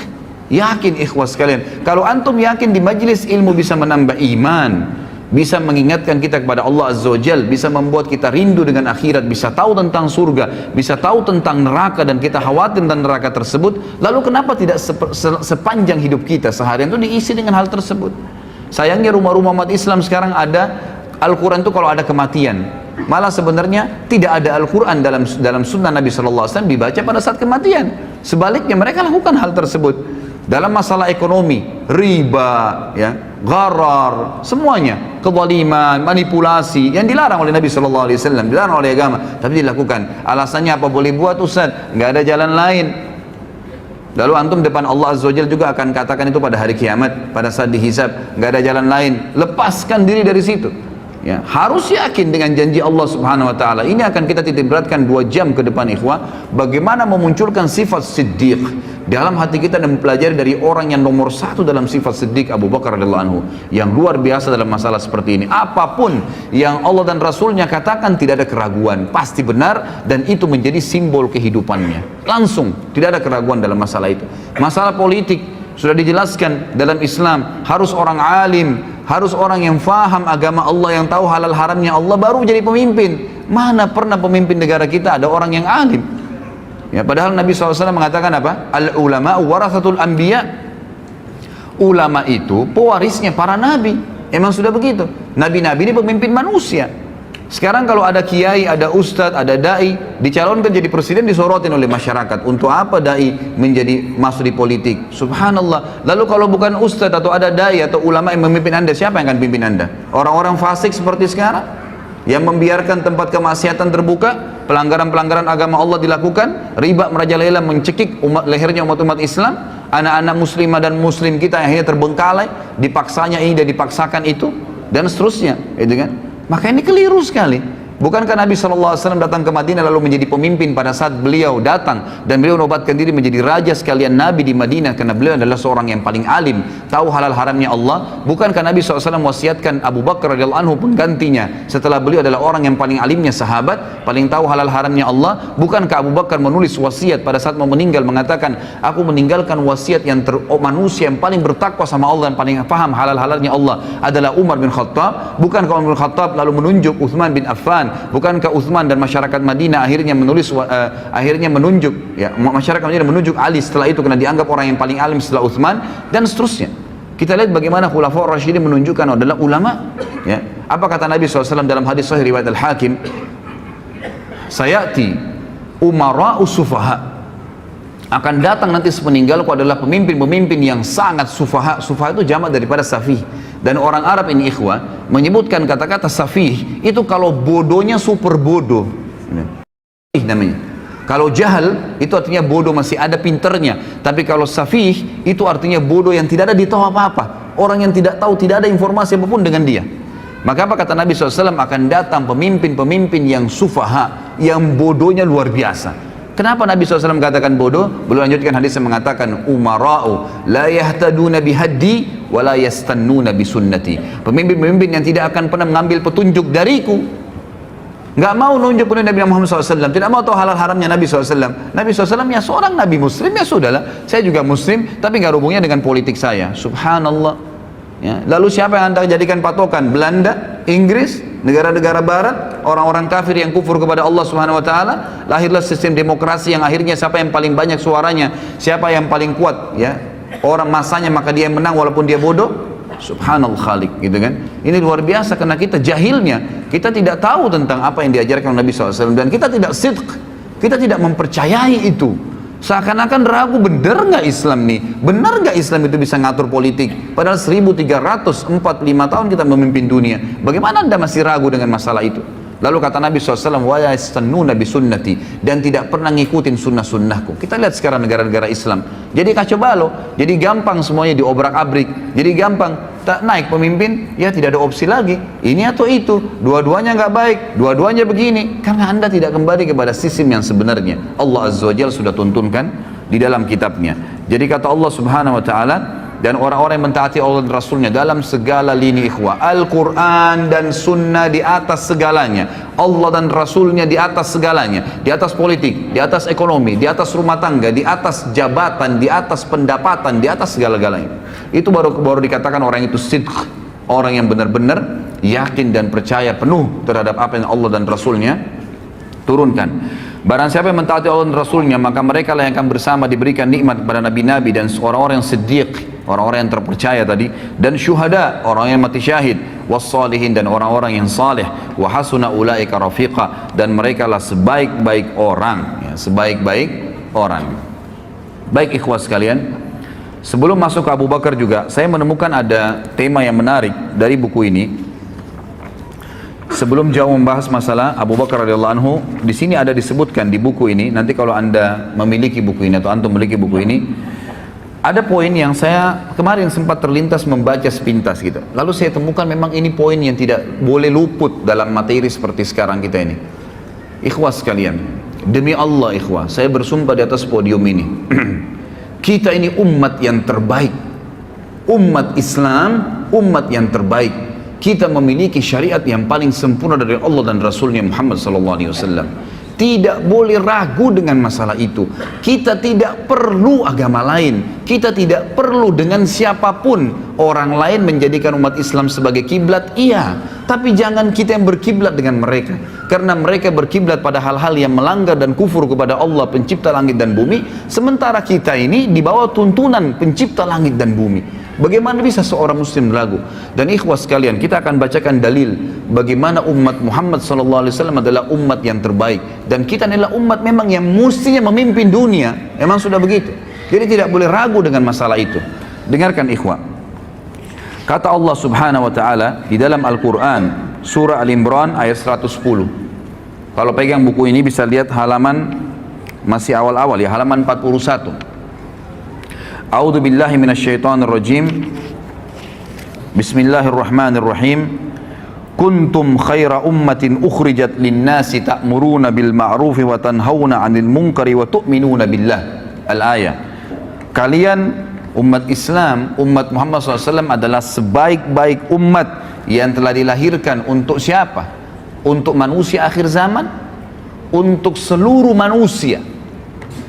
Yakin ikhwah sekalian, kalau antum yakin di majlis ilmu bisa menambah iman, bisa mengingatkan kita kepada Allah Azza wa Jal, bisa membuat kita rindu dengan akhirat, bisa tahu tentang surga, bisa tahu tentang neraka, dan kita khawatir tentang neraka tersebut, lalu kenapa tidak sepanjang hidup kita seharian itu diisi dengan hal tersebut? Sayangnya rumah-rumah umat Islam sekarang ada Al-Quran itu kalau ada kematian, malah sebenarnya tidak ada Al-Quran dalam sunnah Nabi SAW dibaca pada saat kematian. Sebaliknya mereka lakukan hal tersebut dalam masalah ekonomi, riba, ya, gharar, semuanya, kezaliman, manipulasi yang dilarang oleh Nabi SAW, dilarang oleh agama, tapi dilakukan. Alasannya apa boleh buat Ustaz? Nggak ada jalan lain. Lalu antum depan Allah Azza wa Jalla juga akan katakan itu pada hari kiamat, pada saat dihisab, nggak ada jalan lain. Lepaskan diri dari situ. Ya, harus yakin dengan janji Allah Subhanahu wa taala. Ini akan kita titik beratkan 2 jam ke depan ikhwah, bagaimana memunculkan sifat siddiq dalam hati kita dan mempelajari dari orang yang nomor 1 dalam sifat siddiq, Abu Bakar radhiyallahu anhu, yang luar biasa dalam masalah seperti ini. Apapun yang Allah dan Rasulnya katakan tidak ada keraguan, pasti benar, dan itu menjadi simbol kehidupannya. Langsung, tidak ada keraguan dalam masalah itu. Masalah politik sudah dijelaskan dalam Islam, harus orang alim, harus orang yang faham agama Allah, yang tahu halal haramnya Allah, baru jadi pemimpin. Mana pernah pemimpin negara kita ada orang yang alim? Ya, padahal Nabi SAW mengatakan apa? Al-ulama warathatul anbiya. Ulama itu pewarisnya para nabi. Emang sudah begitu. Nabi-nabi ini pemimpin manusia. Sekarang kalau ada kiai, ada ustadz, ada dai, dicalonkan jadi presiden, disorotin oleh masyarakat. Untuk apa dai masuk di politik? Subhanallah. Lalu kalau bukan ustadz atau ada dai atau ulama yang memimpin anda, siapa yang akan pimpin anda? Orang-orang fasik seperti sekarang, yang membiarkan tempat kemaksiatan terbuka, pelanggaran-pelanggaran agama Allah dilakukan, riba merajalela mencekik lehernya umat-umat Islam, anak-anak muslimah dan muslim kita yang akhirnya terbengkalai, dipaksanya ini dan dipaksakan itu, dan seterusnya, gitu kan? Maka ini keliru sekali. Bukankah Nabi SAW datang ke Madinah lalu menjadi pemimpin pada saat beliau datang dan beliau nobatkan diri menjadi raja sekalian Nabi di Madinah, karena beliau adalah seorang yang paling alim, tahu halal haramnya Allah? Bukankah Nabi SAW wasiatkan Abu Bakar radhiyallahu anhu penggantinya setelah beliau adalah orang yang paling alimnya sahabat, paling tahu halal haramnya Allah? Bukankah Abu Bakar menulis wasiat pada saat mau meninggal mengatakan, aku meninggalkan wasiat yang manusia yang paling bertakwa sama Allah dan paling paham halal halalnya Allah adalah Umar bin Khattab? Bukankah Umar bin Khattab lalu menunjuk Uthman bin Affan? Bukankah Uthman dan masyarakat Madinah akhirnya menunjuk, ya, masyarakat Madinah menunjuk Ali setelah itu karena dianggap orang yang paling alim setelah Uthman, dan seterusnya. Kita lihat bagaimana Khulafaur Rasyidin menunjukkan adalah ulama. Ya. Apa kata Nabi SAW dalam hadis sahih riwayat Al-Hakim? Sayati umara'u sufaha. Akan datang nanti sepeninggalku adalah pemimpin-pemimpin yang sangat sufaha. Sufaha itu jamak daripada safih. Dan orang Arab ini ikhwah menyebutkan kata-kata safih itu kalau bodohnya super bodoh. Namanya. Kalau jahal itu artinya bodoh masih ada pinternya. Tapi kalau safih itu artinya bodoh yang tidak ada di tahu apa-apa. Orang yang tidak tahu, tidak ada informasi apapun dengan dia. Maka apa kata Nabi SAW? Akan datang pemimpin-pemimpin yang sufaha, yang bodohnya luar biasa. Kenapa Nabi SAW katakan bodoh? Beliau lanjutkan hadis yang mengatakan, umara'u la yahtaduna bihaddi wa la yastannuna bisunnati. Pemimpin-pemimpin yang tidak akan pernah mengambil petunjuk dariku, nggak mau nunjuk oleh Nabi Muhammad SAW, tidak mau tahu halal haramnya Nabi SAW. Nabi SAW ya seorang Nabi Muslim, ya sudahlah, saya juga Muslim, tapi nggak hubungnya dengan politik saya. Subhanallah. Ya. Lalu siapa yang anda jadikan patokan? Belanda, Inggris, negara-negara barat, orang-orang kafir yang kufur kepada Allah Subhanahu wa taala. Lahirlah sistem demokrasi yang akhirnya siapa yang paling banyak suaranya, siapa yang paling kuat, ya, orang masanya maka dia yang menang walaupun dia bodoh. Subhanallah khalik, gitu kan. Ini luar biasa karena kita jahilnya, kita tidak tahu tentang apa yang diajarkan Nabi SAW, dan kita tidak sidq, kita tidak mempercayai itu. Seakan-akan ragu, benar nggak Islam nih? Benar nggak Islam itu bisa ngatur politik? Padahal 1345 tahun kita memimpin dunia. Bagaimana Anda masih ragu dengan masalah itu? Lalu kata Nabi SAW, wa yastannuna bi sunnati, dan tidak pernah ngikutin sunnah-sunnahku. Kita lihat sekarang negara-negara Islam, jadi kacau balau, jadi gampang semuanya diobrak-abrik, jadi gampang tak naik pemimpin, ya tidak ada opsi lagi, ini atau itu, dua-duanya nggak baik, dua-duanya begini, karena Anda tidak kembali kepada sistem yang sebenarnya. Allah Azza wa Jalla sudah tuntunkan di dalam kitabnya. Jadi kata Allah Subhanahu wa Ta'ala, dan orang-orang yang mentaati Allah dan Rasulnya dalam segala lini ikhwah, Al-Quran dan Sunnah di atas segalanya, Allah dan Rasulnya di atas segalanya, di atas politik, di atas ekonomi, di atas rumah tangga, di atas jabatan, di atas pendapatan, di atas segala-galanya. Itu baru dikatakan orang itu sidq, orang yang benar-benar yakin dan percaya penuh terhadap apa yang Allah dan Rasulnya turunkan. Barang siapa yang mentaati Allah dan Rasulnya, maka mereka lah yang akan bersama diberikan nikmat kepada nabi-nabi dan orang-orang yang siddiq, orang-orang yang terpercaya tadi, dan syuhada, orang yang mati syahid, wassalihin, dan orang-orang yang saleh, wa hasuna ulaika rafiqa, dan mereka lah sebaik-baik orang, ya, sebaik-baik orang. Baik ikhwas sekalian, sebelum masuk ke Abu Bakar juga, saya menemukan ada tema yang menarik dari buku ini. Sebelum jauh membahas masalah Abu Bakar radhiyallahu anhu, di sini ada disebutkan di buku ini. Nanti kalau Anda memiliki buku ini atau antum memiliki buku ini, ada poin yang saya kemarin sempat terlintas membaca sepintas gitu. Lalu saya temukan memang ini poin yang tidak boleh luput dalam materi seperti sekarang kita ini. Ikhwah sekalian, demi Allah ikhwah, saya bersumpah di atas podium ini, kita ini umat yang terbaik, umat Islam, umat yang terbaik. Kita memiliki syariat yang paling sempurna dari Allah dan Rasulnya Muhammad SAW. Tidak boleh ragu dengan masalah itu. Kita tidak perlu agama lain. Kita tidak perlu dengan siapapun. Orang lain menjadikan umat Islam sebagai kiblat, iya. Tapi jangan kita yang berkiblat dengan mereka. Karena mereka berkiblat pada hal-hal yang melanggar dan kufur kepada Allah pencipta langit dan bumi. Sementara kita ini di bawah tuntunan pencipta langit dan bumi. Bagaimana bisa seorang muslim ragu? Dan ikhwah sekalian, kita akan bacakan dalil bagaimana umat Muhammad SAW adalah umat yang terbaik, dan kita adalah umat memang yang mestinya memimpin dunia. Memang sudah begitu. Jadi tidak boleh ragu dengan masalah itu. Dengarkan ikhwah, kata Allah Subhanahu wa Ta'ala di dalam Al-Quran, surah Al-Imran ayat 110. Kalau pegang buku ini bisa lihat halaman masih awal-awal ya, halaman 41. A'udzu billahi minasyaitonir rajim. Bismillahirrahmanirrahim. Kuntum khaira ummatin ukhrijat lin-nasi ta'muruna bil ma'rufi wa tanhauna 'anil munkari wa tu'minuna billah. Al-ayah. Kalian umat Islam, umat Muhammad SAW adalah sebaik-baik umat yang telah dilahirkan untuk siapa? Untuk manusia akhir zaman, untuk seluruh manusia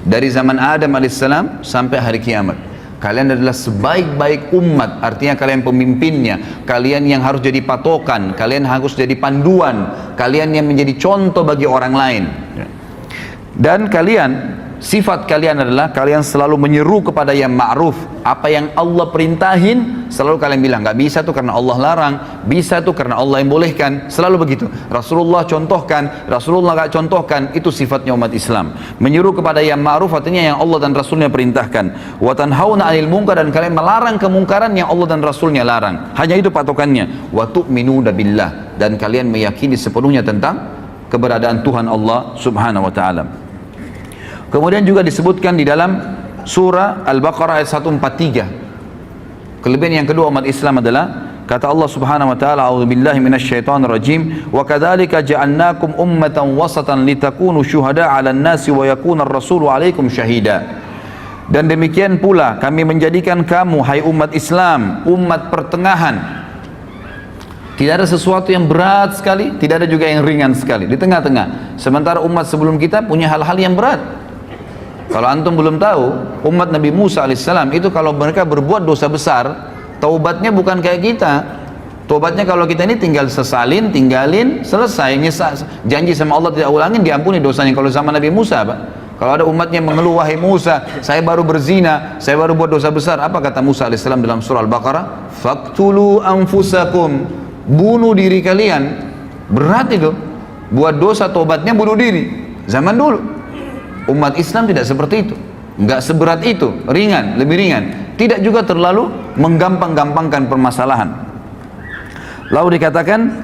dari zaman Adam alaihissalam sampai hari kiamat. Kalian adalah sebaik-baik umat, artinya kalian pemimpinnya, kalian yang harus jadi patokan, kalian harus jadi panduan, kalian yang menjadi contoh bagi orang lain. Dan kalian, sifat kalian adalah kalian selalu menyeru kepada yang ma'ruf. Apa yang Allah perintahin, selalu kalian bilang, nggak bisa tuh karena Allah larang, bisa tuh karena Allah yang bolehkan, selalu begitu. Rasulullah contohkan, Rasulullah nggak contohkan, itu sifatnya umat Islam. Menyeru kepada yang ma'ruf artinya yang Allah dan Rasulnya perintahkan. Wa tanhauna 'anil munkar, dan kalian melarang kemungkaran yang Allah dan Rasulnya larang. Hanya itu patokannya. Wa tu'minuna billah, dan kalian meyakini sepenuhnya tentang keberadaan Tuhan Allah Subhanahu wa Ta'ala. Kemudian juga disebutkan di dalam surah Al-Baqarah ayat 143. Kelebihan yang kedua umat Islam adalah kata Allah Subhanahu wa Ta'ala, a'udzubillahi minasyaitonir rajim, wa kadzalika ja'alnakum ummatan wasatan litakunu syuhada 'alan nasi wa yakuna ar-rasulu 'alaikum syahida. Dan demikian pula kami menjadikan kamu hai umat Islam umat pertengahan. Tidak ada sesuatu yang berat sekali, tidak ada juga yang ringan sekali, di tengah-tengah. Sementara umat sebelum kita punya hal-hal yang berat. Kalau antum belum tahu, umat Nabi Musa alaihissalam itu kalau mereka berbuat dosa besar, taubatnya bukan kayak kita. Taubatnya kalau kita ini tinggal sesalin, tinggalin, selesai, janji sama Allah tidak ulangin, diampuni dosanya. Kalau zaman Nabi Musa, Pak, Kalau ada umatnya mengeluh, wahai Musa, saya baru berzina, saya baru buat dosa besar. Apa kata Musa alaihissalam dalam surah Al-Baqarah? Faqtulu anfusakum, bunuh diri kalian. Berat itu, buat dosa tobatnya bunuh diri. Zaman dulu, umat Islam tidak seperti itu. Enggak seberat itu, ringan, lebih ringan. Tidak juga terlalu menggampang-gampangkan permasalahan. Lalu dikatakan,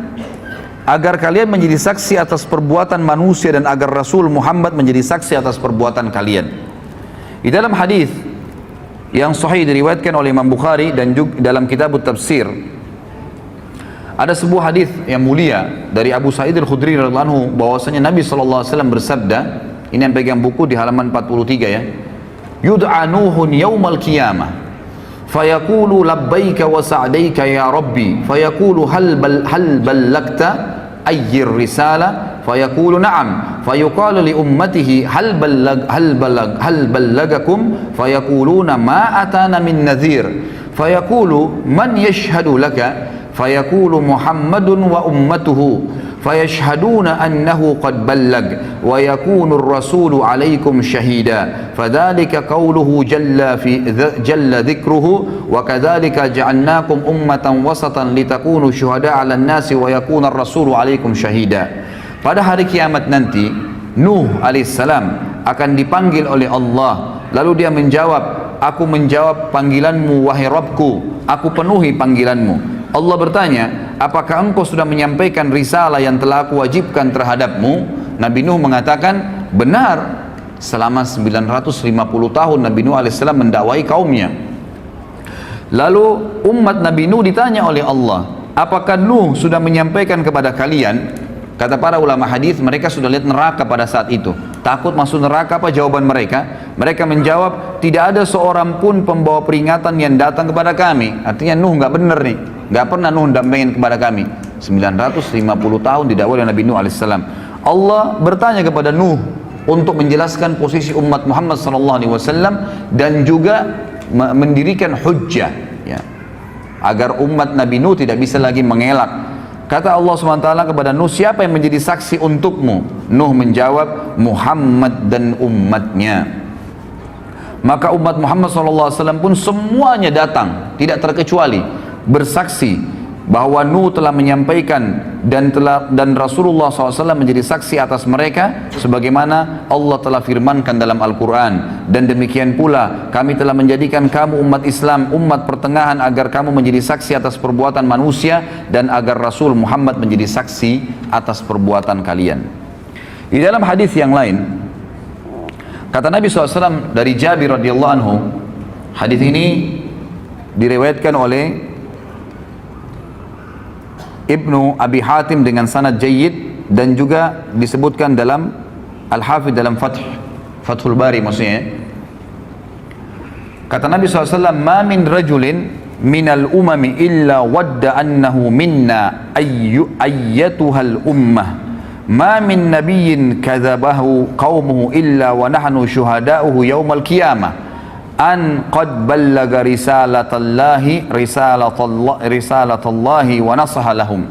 agar kalian menjadi saksi atas perbuatan manusia dan agar Rasul Muhammad menjadi saksi atas perbuatan kalian. Di dalam hadis yang sahih diriwayatkan oleh Imam Bukhari dan juga dalam kitab Tafsir, ada sebuah hadis yang mulia dari Abu Sa'id Al-Khudri radhiyallahu anhu bahwasanya Nabi SAW bersabda, ini yang pegang buku di halaman 43 ya, yud'a Nuhun yaumal qiyamah fayaqulu labbaika wa sa'daika ya rabbi fayaqulu hal ballagta ayyir risala fayaqulu na'am fayuqalu li ummatihi hal ballagakum fayaquluna ma atana min nadhir fayaqulu man yashhadu laka fayaqulu Muhammadun wa ummatuhu fayashhaduna annahu qad ballag wa yakunu ar-rasulu alaikum shahida fadhalika qawluhu jalla dhikruhu wa kadzalika ja'alnakum ummatan wasatan litakunu syuhada'a 'alan nasi wa yakuna ar-rasulu alaikum shahida. Pada hari kiamat nanti Nuh alaihissalam akan dipanggil oleh Allah, lalu dia menjawab, aku menjawab panggilanmu wahai Rabbku, aku penuhi panggilanmu. Allah bertanya, apakah engkau sudah menyampaikan risalah yang telah aku wajibkan terhadapmu? Nabi Nuh mengatakan, benar. Selama 950 tahun Nabi Nuh AS mendakwai kaumnya. Lalu umat Nabi Nuh ditanya oleh Allah, apakah Nuh sudah menyampaikan kepada kalian? Kata para ulama hadis, mereka sudah lihat neraka pada saat itu. Takut masuk neraka, apa jawaban mereka? Mereka menjawab, tidak ada seorang pun pembawa peringatan yang datang kepada kami. Artinya Nuh nggak benar nih. Nggak pernah Nuh dampingin kepada kami. 950 tahun didakwai oleh Nabi Nuh alaihissalam. Allah bertanya kepada Nuh untuk menjelaskan posisi umat Muhammad SAW dan juga mendirikan hujjah, ya, agar umat Nabi Nuh tidak bisa lagi mengelak. Kata Allah SWT kepada Nuh, siapa yang menjadi saksi untukmu? Nuh menjawab, Muhammad dan umatnya. Maka umat Muhammad SAW pun semuanya datang, tidak terkecuali, bersaksi bahwa Nuh telah menyampaikan dan Rasulullah SAW menjadi saksi atas mereka sebagaimana Allah telah firmankan dalam Al-Quran. Dan demikian pula kami telah menjadikan kamu umat Islam, umat pertengahan, agar kamu menjadi saksi atas perbuatan manusia dan agar Rasul Muhammad menjadi saksi atas perbuatan kalian. Di dalam hadis yang lain kata Nabi SAW dari Jabir radhiyallahu anhu, hadis ini diriwayatkan oleh Ibnu Abi Hatim dengan sanad jayyid dan juga disebutkan dalam Al-Hafidh dalam Fathul Bari maksudnya. Kata Nabi SAW, ma min rajulin minal umami illa wadda annahu minna ayyatuhal ummah ma min nabiyyin kadzabahu qaumuhu illa wa nahnu syuhada'uhu yaumal qiyamah an qad ballaga risalatallahi wa nasaha lahum.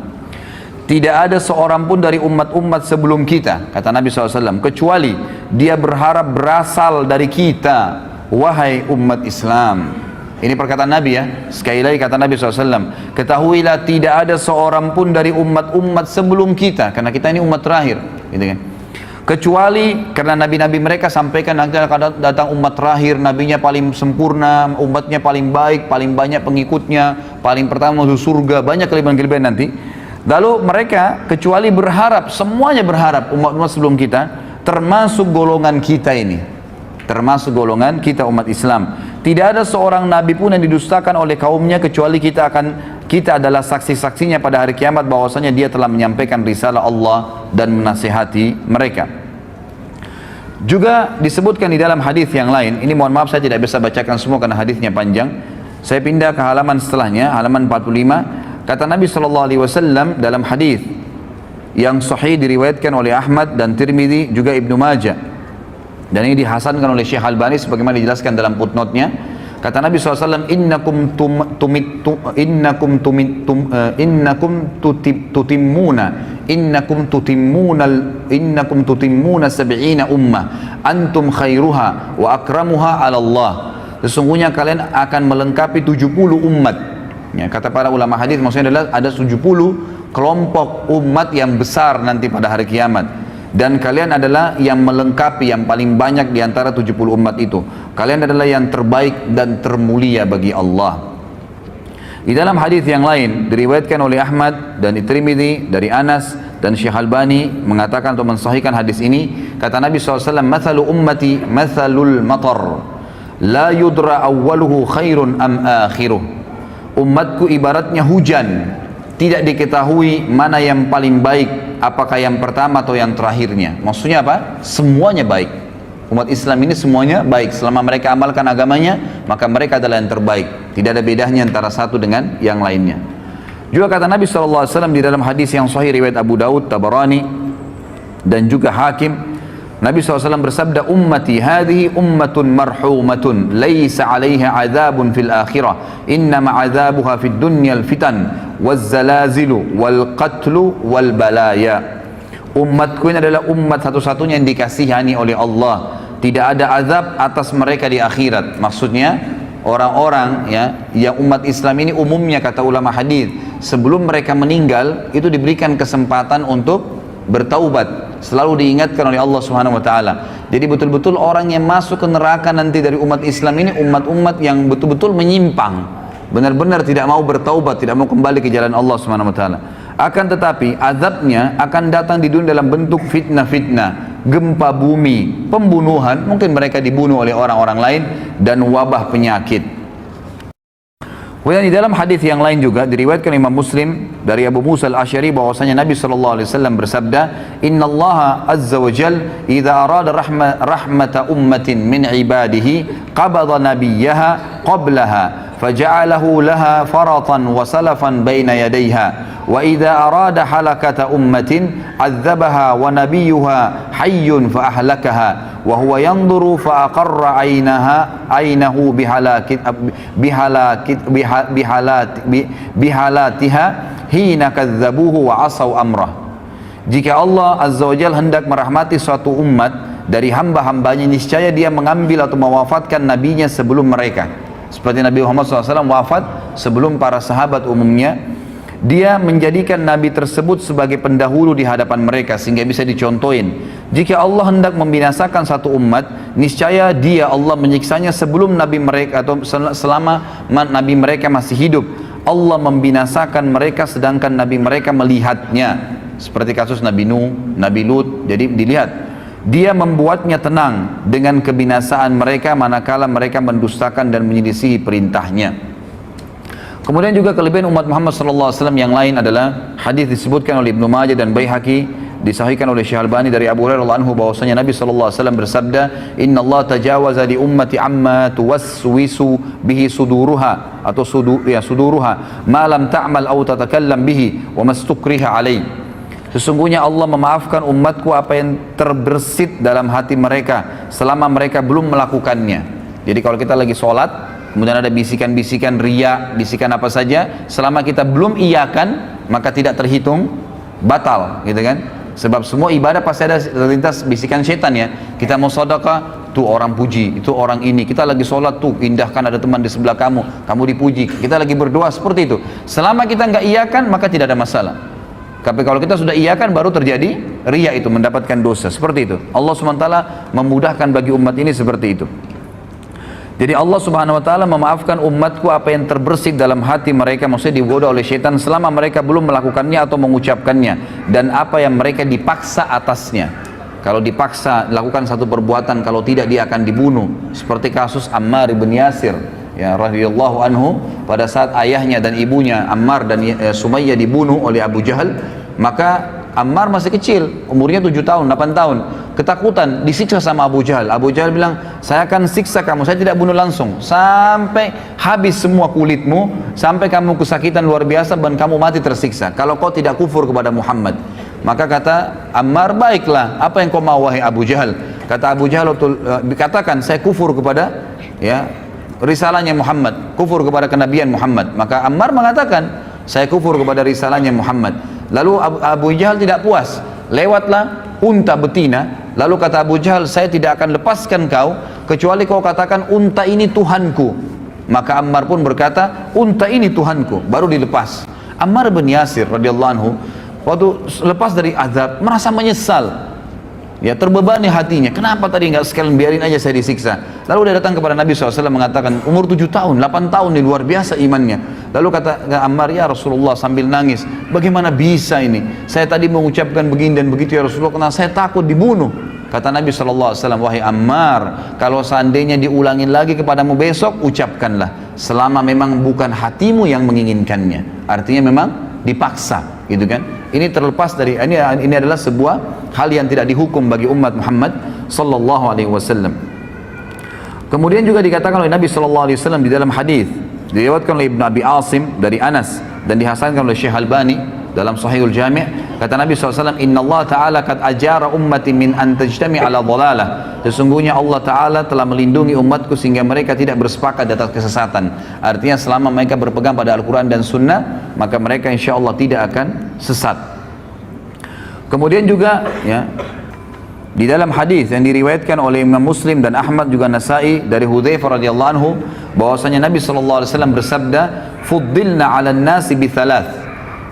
Tidak ada seorang pun dari umat-umat sebelum kita, kata Nabi SAW, kecuali dia berharap berasal dari kita, wahai umat Islam. Ini perkataan Nabi ya. Sekali lagi kata Nabi SAW, ketahuilah tidak ada seorang pun dari umat-umat sebelum kita, karena kita ini umat terakhir, gitu kan, kecuali karena nabi-nabi mereka sampaikan nanti akan datang umat terakhir, nabinya paling sempurna, umatnya paling baik, paling banyak pengikutnya, paling pertama masuk surga, banyak kelebihan-kelebihan nanti. Lalu mereka kecuali berharap, semuanya berharap umat-umat sebelum kita, termasuk golongan kita ini, termasuk golongan kita umat Islam. Tidak ada seorang nabi pun yang didustakan oleh kaumnya kecuali kita adalah saksi-saksinya pada hari kiamat bahwasanya dia telah menyampaikan risalah Allah dan menasihati mereka. Juga disebutkan di dalam hadis yang lain, ini mohon maaf saya tidak bisa bacakan semua karena hadisnya panjang. Saya pindah ke halaman setelahnya, halaman 45. Kata Nabi SAW dalam hadis yang sahih diriwayatkan oleh Ahmad dan Tirmidzi juga Ibnu Majah, dan ini dihasankan oleh Syekh Albani sebagaimana dijelaskan dalam footnote-nya. Kata Nabi SAW, innakum tutimmuna innakum tutimmuna sab'ina ummah antum khairuha wa akramuha 'ala Allah. Sesungguhnya kalian akan melengkapi 70 umat. Ya, kata para ulama hadis maksudnya adalah ada 70 kelompok umat yang besar nanti pada hari kiamat. Dan kalian adalah yang melengkapi yang paling banyak di antara 70 umat itu. Kalian adalah yang terbaik dan termulia bagi Allah. Di dalam hadis yang lain diriwayatkan oleh Ahmad dan Tirmidzi dari Anas dan Syekh Albani mengatakan atau mensahihkan hadis ini, kata Nabi SAW, "Mathalu ummati mathalul matar, la yudra awwaluhu khairun am akhiruh." Umatku ibaratnya hujan, tidak diketahui mana yang paling baik, apakah yang pertama atau yang terakhirnya. Maksudnya apa? Semuanya baik. Umat Islam ini semuanya baik. Selama mereka amalkan agamanya, maka mereka adalah yang terbaik. Tidak ada bedanya antara satu dengan yang lainnya. Juga kata Nabi SAW di dalam hadis yang sahih riwayat Abu Daud, Tabarani dan juga Hakim, Nabi SAW bersabda, "Ummati hadhihi ummatun marhumatun, laysa 'alaiha 'adzabun fil akhirah, innama 'adzabuha fid dunya al-fitan waz-zalazilu wal qatlu wal balaya." Umatku ini adalah umat satu-satunya yang dikasihani oleh Allah. Tidak ada azab atas mereka di akhirat. Maksudnya orang-orang ya yang umat Islam ini umumnya kata ulama hadis sebelum mereka meninggal itu diberikan kesempatan untuk bertaubat, selalu diingatkan oleh Allah Subhanahu wa taala. Jadi betul-betul orang yang masuk ke neraka nanti dari umat Islam ini umat-umat yang betul-betul menyimpang, benar-benar tidak mau bertaubat, tidak mau kembali ke jalan Allah Subhanahu wa taala. Akan tetapi azabnya akan datang di dunia dalam bentuk fitnah-fitnah, gempa bumi, pembunuhan, mungkin mereka dibunuh oleh orang-orang lain, dan wabah penyakit. Kemudian di dalam hadis yang lain juga diriwayatkan Imam Muslim dari Abu Musa al-Asy'ari bahwasanya Nabi SAW bersabda, "Inna Allah azza wa jal idza arada rahmata ummatin min ibadihi qabada nabiyyaha qablaha faja'alahu laha faratan wa salafan baina yadayha wa idza arada halakata ummatin 'adzabaha wa nabiyyuha hayyun fa ahlakaha wa huwa yanzuru fa aqarra aynahu bihalatiha hina kadzabuhu wa asaw amrah." Jika Allah azza wa jalla hendak merahmati suatu umat dari hamba-hambanya, niscaya dia mengambil atau mewafatkan nabinya sebelum mereka. Seperti Nabi Muhammad SAW wafat sebelum para sahabat umumnya, dia menjadikan Nabi tersebut sebagai pendahulu di hadapan mereka sehingga bisa dicontohin. Jika Allah hendak membinasakan satu umat, niscaya dia Allah menyiksanya sebelum Nabi mereka atau selama Nabi mereka masih hidup. Allah membinasakan mereka sedangkan Nabi mereka melihatnya. Seperti kasus Nabi Nuh, Nabi Lut, jadi dilihat. Dia membuatnya tenang dengan kebinasaan mereka manakala mereka mendustakan dan menyelisihi perintahnya. Kemudian juga kelebihan umat Muhammad SAW yang lain adalah hadis disebutkan oleh Ibnu Majah dan Baihaqi, disahihkan oleh Syekh Albani dari Abu Hurairah radhiyallahu anhu bahwasanya Nabi SAW bersabda, "Inna Allah tajawaza li ummati amma tuwaswisu bihi suduruha atau suduruha ma lam ta'mal aw tatakallam bihi wa mastukriha alaih." Sesungguhnya Allah memaafkan umatku apa yang terbersit dalam hati mereka selama mereka belum melakukannya. Jadi kalau kita lagi sholat, kemudian ada bisikan-bisikan riya, bisikan apa saja, selama kita belum iyakan, maka tidak terhitung batal, gitu kan? Sebab semua ibadah pasti ada terlintas bisikan setan ya. Kita mau sedekah, tuh orang puji, itu orang ini. Kita lagi sholat tuh, indahkan ada teman di sebelah kamu, kamu dipuji. Kita lagi berdoa seperti itu. Selama kita nggak iyakan, maka tidak ada masalah. Tapi kalau kita sudah iyakan, baru terjadi riya, itu mendapatkan dosa. Seperti itu. Allah SWT memudahkan bagi umat ini seperti itu. Jadi Allah Subhanahu wa taala memaafkan umatku apa yang terbersit dalam hati mereka, maksudnya digoda oleh syaitan selama mereka belum melakukannya atau mengucapkannya, dan apa yang mereka dipaksa atasnya. Kalau dipaksa lakukan satu perbuatan, kalau tidak dia akan dibunuh. Seperti kasus Ammar bin Yasir ya radhiyallahu anhu, pada saat ayahnya dan ibunya Ammar dan Sumayyah dibunuh oleh Abu Jahal, maka Ammar masih kecil, umurnya 7 tahun, 8 tahun, ketakutan, disiksa sama Abu Jahal. Abu Jahal bilang, saya akan siksa kamu, saya tidak bunuh langsung, sampai habis semua kulitmu, sampai kamu kesakitan luar biasa dan kamu mati tersiksa, kalau kau tidak kufur kepada Muhammad. Maka kata Ammar, baiklah, apa yang kau mau wahai Abu Jahal? Kata Abu Jahal, katakan saya kufur kepada risalahnya Muhammad, kufur kepada kenabian Muhammad. Maka Ammar mengatakan, saya kufur kepada risalahnya Muhammad. Lalu Abu Jahal tidak puas, lewatlah unta betina. Lalu kata Abu Jahal, saya tidak akan lepaskan kau kecuali kau katakan unta ini Tuhanku. Maka Ammar pun berkata, unta ini Tuhanku, baru dilepas. Ammar bin Yasir radhiyallahu anhu waktu lepas dari azab merasa menyesal, ya, terbebani hatinya. Kenapa tadi nggak sekalian biarin aja saya disiksa? Lalu dia datang kepada Nabi SAW mengatakan, umur 7 tahun, 8 tahun ini luar biasa imannya. Lalu kata Ammar, ya Rasulullah, sambil nangis, bagaimana bisa ini? Saya tadi mengucapkan begini dan begitu ya Rasulullah, karena saya takut dibunuh. Kata Nabi SAW, wahai Ammar, kalau seandainya diulangin lagi kepadamu besok, ucapkanlah, selama memang bukan hatimu yang menginginkannya. Artinya memang dipaksa, gitu kan? Ini terlepas dari ini adalah sebuah hal yang tidak dihukum bagi umat Muhammad sallallahu alaihi wasallam. Kemudian juga dikatakan oleh Nabi sallallahu alaihi wasallam di dalam hadis diriwayatkan oleh Ibnu Abi Asim dari Anas dan dihasankan oleh Syekh Albani dalam Sahihul Jami', kata Nabi SAW, Inna Allah Ta'ala kad ajara ummati min an tajtami ala dhalalah. Sesungguhnya Allah Ta'ala telah melindungi umatku sehingga mereka tidak bersepakat di atas kesesatan. Artinya selama mereka berpegang pada Al-Quran dan Sunnah, maka mereka insya Allah tidak akan sesat. Kemudian juga ya, di dalam hadis yang diriwayatkan oleh Imam Muslim dan Ahmad juga Nasai dari Hudzaifah radhiyallahu anhu, bahwasanya Nabi SAW bersabda, fuddilna 'alan nasi bi thalath,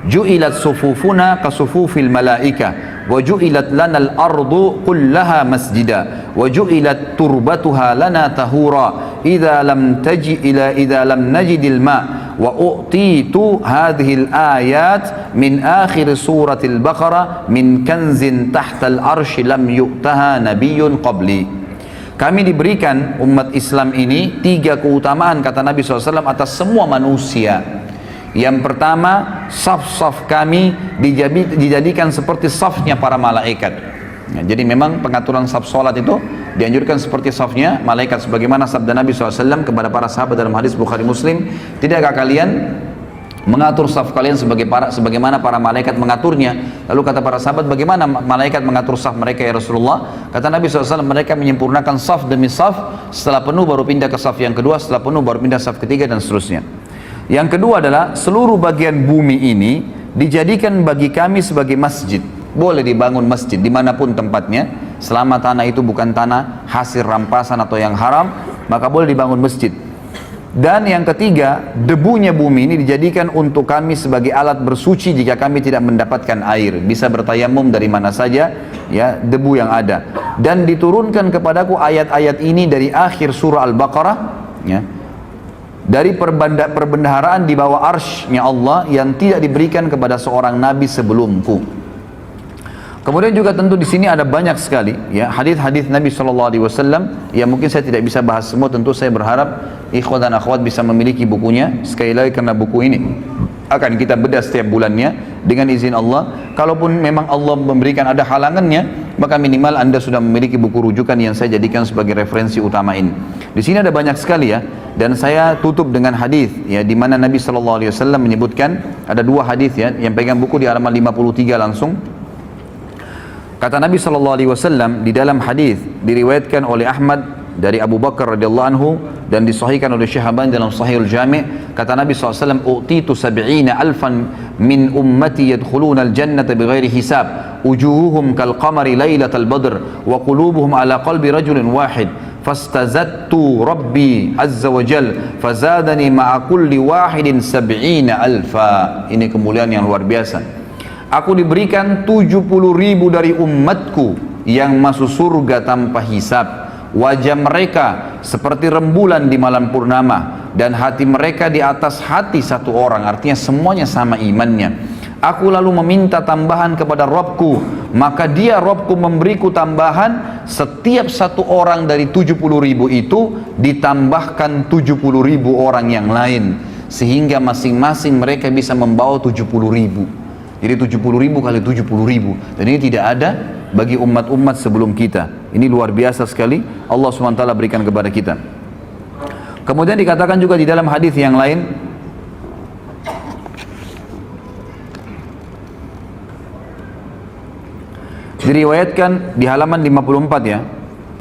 ju'ilat sufufuna ka sufufil malaika wa ju'ilat lana al-ardu kullaha masjida wa ju'ilat turbatuha lana tahura idza lam najidil ma wa u'titu hadhihi al-ayat min akhir suratil Baqarah min kanzin tahtal arshi lam yu'taha nabiyyun qabli. Kami diberikan umat Islam ini 3 keutamaan, kata Nabi SAW, atas semua manusia. Yang pertama, saf-saf kami dijadikan seperti safnya para malaikat. Ya, jadi memang pengaturan saf solat itu dianjurkan seperti safnya malaikat, sebagaimana sabda Nabi SAW kepada para sahabat dalam hadis Bukhari Muslim, tidakkah kalian mengatur saf kalian sebagaimana para malaikat mengaturnya? Lalu kata para sahabat, bagaimana malaikat mengatur saf mereka ya Rasulullah? Kata Nabi SAW, mereka menyempurnakan saf demi saf, setelah penuh baru pindah ke saf yang kedua, setelah penuh baru pindah saf ketiga, dan seterusnya. Yang kedua adalah seluruh bagian bumi ini dijadikan bagi kami sebagai masjid. Boleh dibangun masjid dimanapun tempatnya, selama tanah itu bukan tanah hasil rampasan atau yang haram, maka boleh dibangun masjid. Dan yang ketiga, debunya bumi ini dijadikan untuk kami sebagai alat bersuci jika kami tidak mendapatkan air. Bisa bertayamum dari mana saja, ya, debu yang ada. Dan diturunkan kepadaku ayat-ayat ini dari akhir surah Al-Baqarah, ya, dari perbendaharaan di bawah arsy-Nya Allah yang tidak diberikan kepada seorang nabi sebelumku. Kemudian juga tentu di sini ada banyak sekali ya hadis-hadis Nabi SAW yang mungkin saya tidak bisa bahas semua. Tentu saya berharap ikhwan dan akhwat bisa memiliki bukunya. Sekali lagi, karena buku ini akan kita bedah setiap bulannya dengan izin Allah. Kalaupun memang Allah memberikan ada halangannya, maka minimal Anda sudah memiliki buku rujukan yang saya jadikan sebagai referensi utama ini. Di sini ada banyak sekali ya, dan saya tutup dengan hadis ya, di mana Nabi SAW menyebutkan ada 2 hadis ya, yang pegang buku di halaman 53 langsung. Kata Nabi SAW di dalam hadis diriwayatkan oleh Ahmad dari Abu Bakar radhiyallahu anhu dan disahihkan oleh Syekh Albani dalam Sahihul Jami', kata Nabi SAW, utitu 70,000 min ummati yadkhuluna al-jannata bighairi hisab wujuhuhum kal qamari lailatal badr wa qulubuhum ala qalbi rajulin wahid fastazattu rabbi azza wa jal fazadani ma'a kulli wahidin 70,000. Ini kemuliaan yang luar biasa. Aku diberikan 70.000 dari umatku yang masuk surga tanpa hisab. Wajah mereka seperti rembulan di malam purnama, dan hati mereka di atas hati satu orang. Artinya semuanya sama imannya. Aku lalu meminta tambahan kepada Rabbku, maka dia Rabbku memberiku tambahan. Setiap satu orang dari 70.000 itu ditambahkan 70.000 orang yang lain, sehingga masing-masing mereka bisa membawa 70.000. Jadi 70.000 kali 70.000, dan ini tidak ada bagi umat-umat sebelum kita. Ini luar biasa sekali Allah SWT berikan kepada kita. Kemudian dikatakan juga di dalam hadis yang lain, diriwayatkan di halaman 54 ya,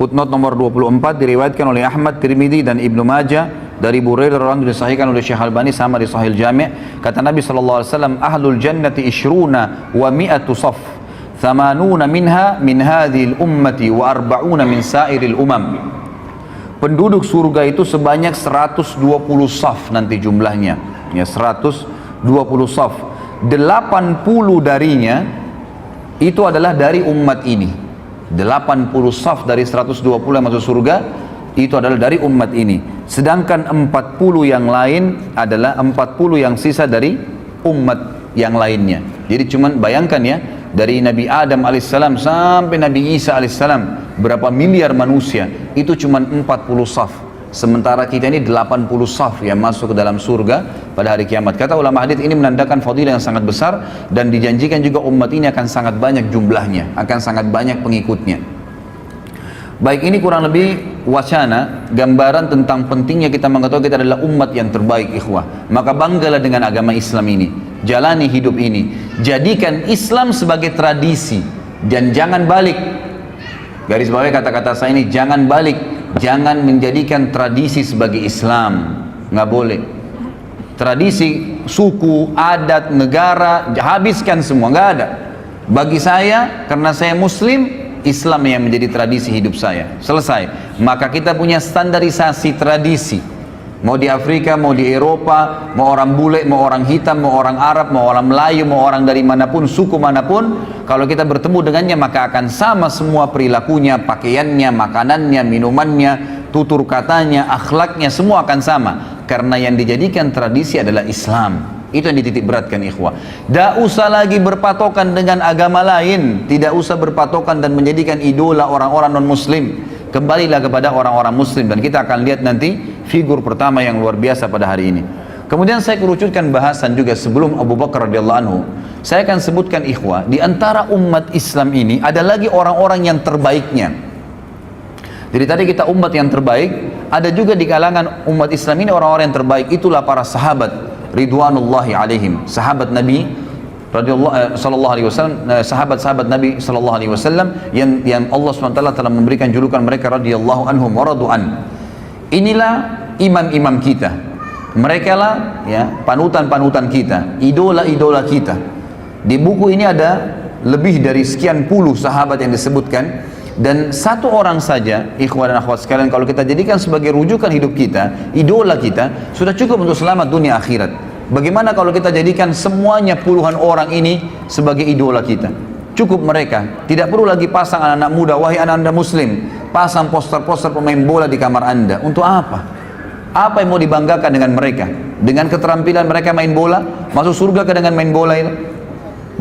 footnote nomor 24, diriwayatkan oleh Ahmad, Tirmidzi dan Ibnu Majah dari Burairah radhiyallahu anhu disahihkan oleh Syekh Albani sama di Sahih Jami', kata Nabi sallallahu alaihi wasallam, ahlul jannati ishruna wa mi'atu saf, thamanuna minha min hadhil ummati wa arba'una min sairil umam. Penduduk surga itu sebanyak 120 saf nanti jumlahnya, ya 120 saf. 80 darinya itu adalah dari umat ini. 80 saf dari 120 yang masuk surga itu adalah dari umat ini. Sedangkan 40 yang lain adalah 40 yang sisa dari umat yang lainnya. Jadi cuman bayangkan ya, dari Nabi Adam alaihissalam sampai Nabi Isa alaihissalam, berapa miliar manusia, itu cuman 40 saf. Sementara kita ini 80 saf yang masuk ke dalam surga pada hari kiamat. Kata ulama hadis, ini menandakan fadilah yang sangat besar, dan dijanjikan juga umat ini akan sangat banyak jumlahnya, akan sangat banyak pengikutnya. Baik, ini kurang lebih wacana, gambaran tentang pentingnya kita mengetahui kita adalah umat yang terbaik, ikhwah. Maka banggalah dengan agama Islam ini, jalani hidup ini, jadikan Islam sebagai tradisi, dan jangan balik. Garis bawahi kata-kata saya ini, jangan balik, jangan menjadikan tradisi sebagai Islam, nggak boleh. Tradisi, suku, adat, negara, habiskan semua, nggak ada. Bagi saya, karena saya Muslim, Islam yang menjadi tradisi hidup saya. Selesai. Maka kita punya standarisasi tradisi. Mau di Afrika, mau di Eropa, mau orang bule, mau orang hitam, mau orang Arab, mau orang Melayu, mau orang dari manapun, suku manapun, kalau kita bertemu dengannya maka akan sama semua perilakunya, pakaiannya, makanannya, minumannya, tutur katanya, akhlaknya, semua akan sama. Karena yang dijadikan tradisi adalah Islam. Itu yang dititik beratkan, ikhwah. Tidak usah lagi berpatokan dengan agama lain, tidak usah berpatokan dan menjadikan idola orang-orang non-muslim. Kembalilah kepada orang-orang muslim, dan kita akan lihat nanti figur pertama yang luar biasa pada hari ini. Kemudian saya kerucutkan bahasan juga sebelum Abu Bakar radhiyallahu anhu. Saya akan sebutkan, ikhwah, di antara umat Islam ini ada lagi orang-orang yang terbaiknya. Jadi tadi kita umat yang terbaik, ada juga di kalangan umat Islam ini orang-orang yang terbaik, itulah para sahabat ridwanullahi alaihim, sahabat Nabi sallallahu alaihi wasallam, sahabat-sahabat Nabi sallallahu alaihi wasallam yang Allah SWT telah memberikan julukan mereka radhiyallahu anhum wa radu'an. Inilah imam-imam kita, mereka lah ya panutan-panutan kita, idola-idola kita. Di buku ini ada lebih dari sekian puluh sahabat yang disebutkan, dan satu orang saja, ikhwan dan akhwat sekalian, kalau kita jadikan sebagai rujukan hidup kita, idola kita, sudah cukup untuk selamat dunia akhirat. Bagaimana kalau kita jadikan semuanya puluhan orang ini sebagai idola kita? Cukup mereka, tidak perlu lagi pasang anak-anak muda. Wahai anak-anak muslim, pasang poster-poster pemain bola di kamar anda. Untuk apa? Apa yang mau dibanggakan dengan mereka? Dengan keterampilan mereka main bola? Masuk surga ke dengan main bola itu?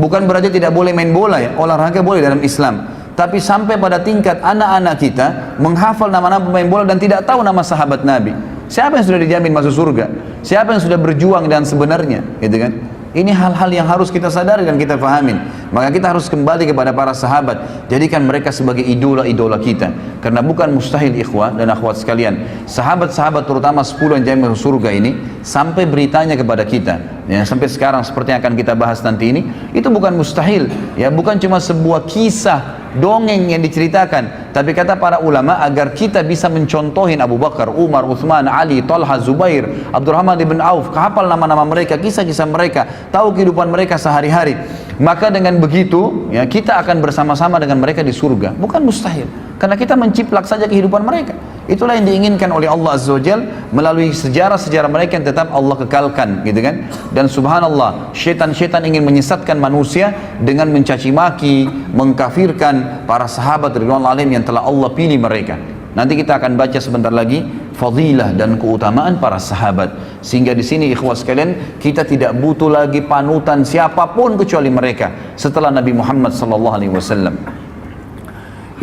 Bukan berarti tidak boleh main bola ya, olahraga boleh dalam Islam. Tapi sampai pada tingkat anak-anak kita menghafal nama-nama pemain bola dan tidak tahu nama sahabat Nabi. Siapa yang sudah dijamin masuk surga? Siapa yang sudah berjuang dan sebenarnya, gitu kan? Ini hal-hal yang harus kita sadari dan kita fahamin. Maka kita harus kembali kepada para sahabat, jadikan mereka sebagai idola-idola kita. Karena bukan mustahil, ikhwah dan akhwat sekalian, sahabat-sahabat terutama 10 yang jamin masuk surga ini, sampai beritanya kepada kita, ya, sampai sekarang seperti yang akan kita bahas nanti ini, itu bukan mustahil, ya, bukan cuma sebuah kisah dongeng yang diceritakan, tapi kata para ulama, agar kita bisa mencontohin Abu Bakar, Umar, Uthman, Ali, Talha, Zubair, Abdurrahman ibn Auf, hafal nama-nama mereka, kisah-kisah mereka, tahu kehidupan mereka sehari-hari, maka dengan begitu ya, kita akan bersama-sama dengan mereka di surga. Bukan mustahil, karena kita menciplak saja kehidupan mereka. Itulah yang diinginkan oleh Allah Azza wa Jal melalui sejarah-sejarah mereka yang tetap Allah kekalkan, gitu kan. Dan subhanallah, syaitan-syaitan ingin menyesatkan manusia dengan mencaci maki, mengkafirkan para sahabat ridwanul alaihim yang telah Allah pilih mereka. Nanti kita akan baca sebentar lagi fadilah dan keutamaan para sahabat, sehingga di sini ikhwah sekalian, kita tidak butuh lagi panutan siapapun kecuali mereka setelah Nabi Muhammad sallallahu alaihi wasallam.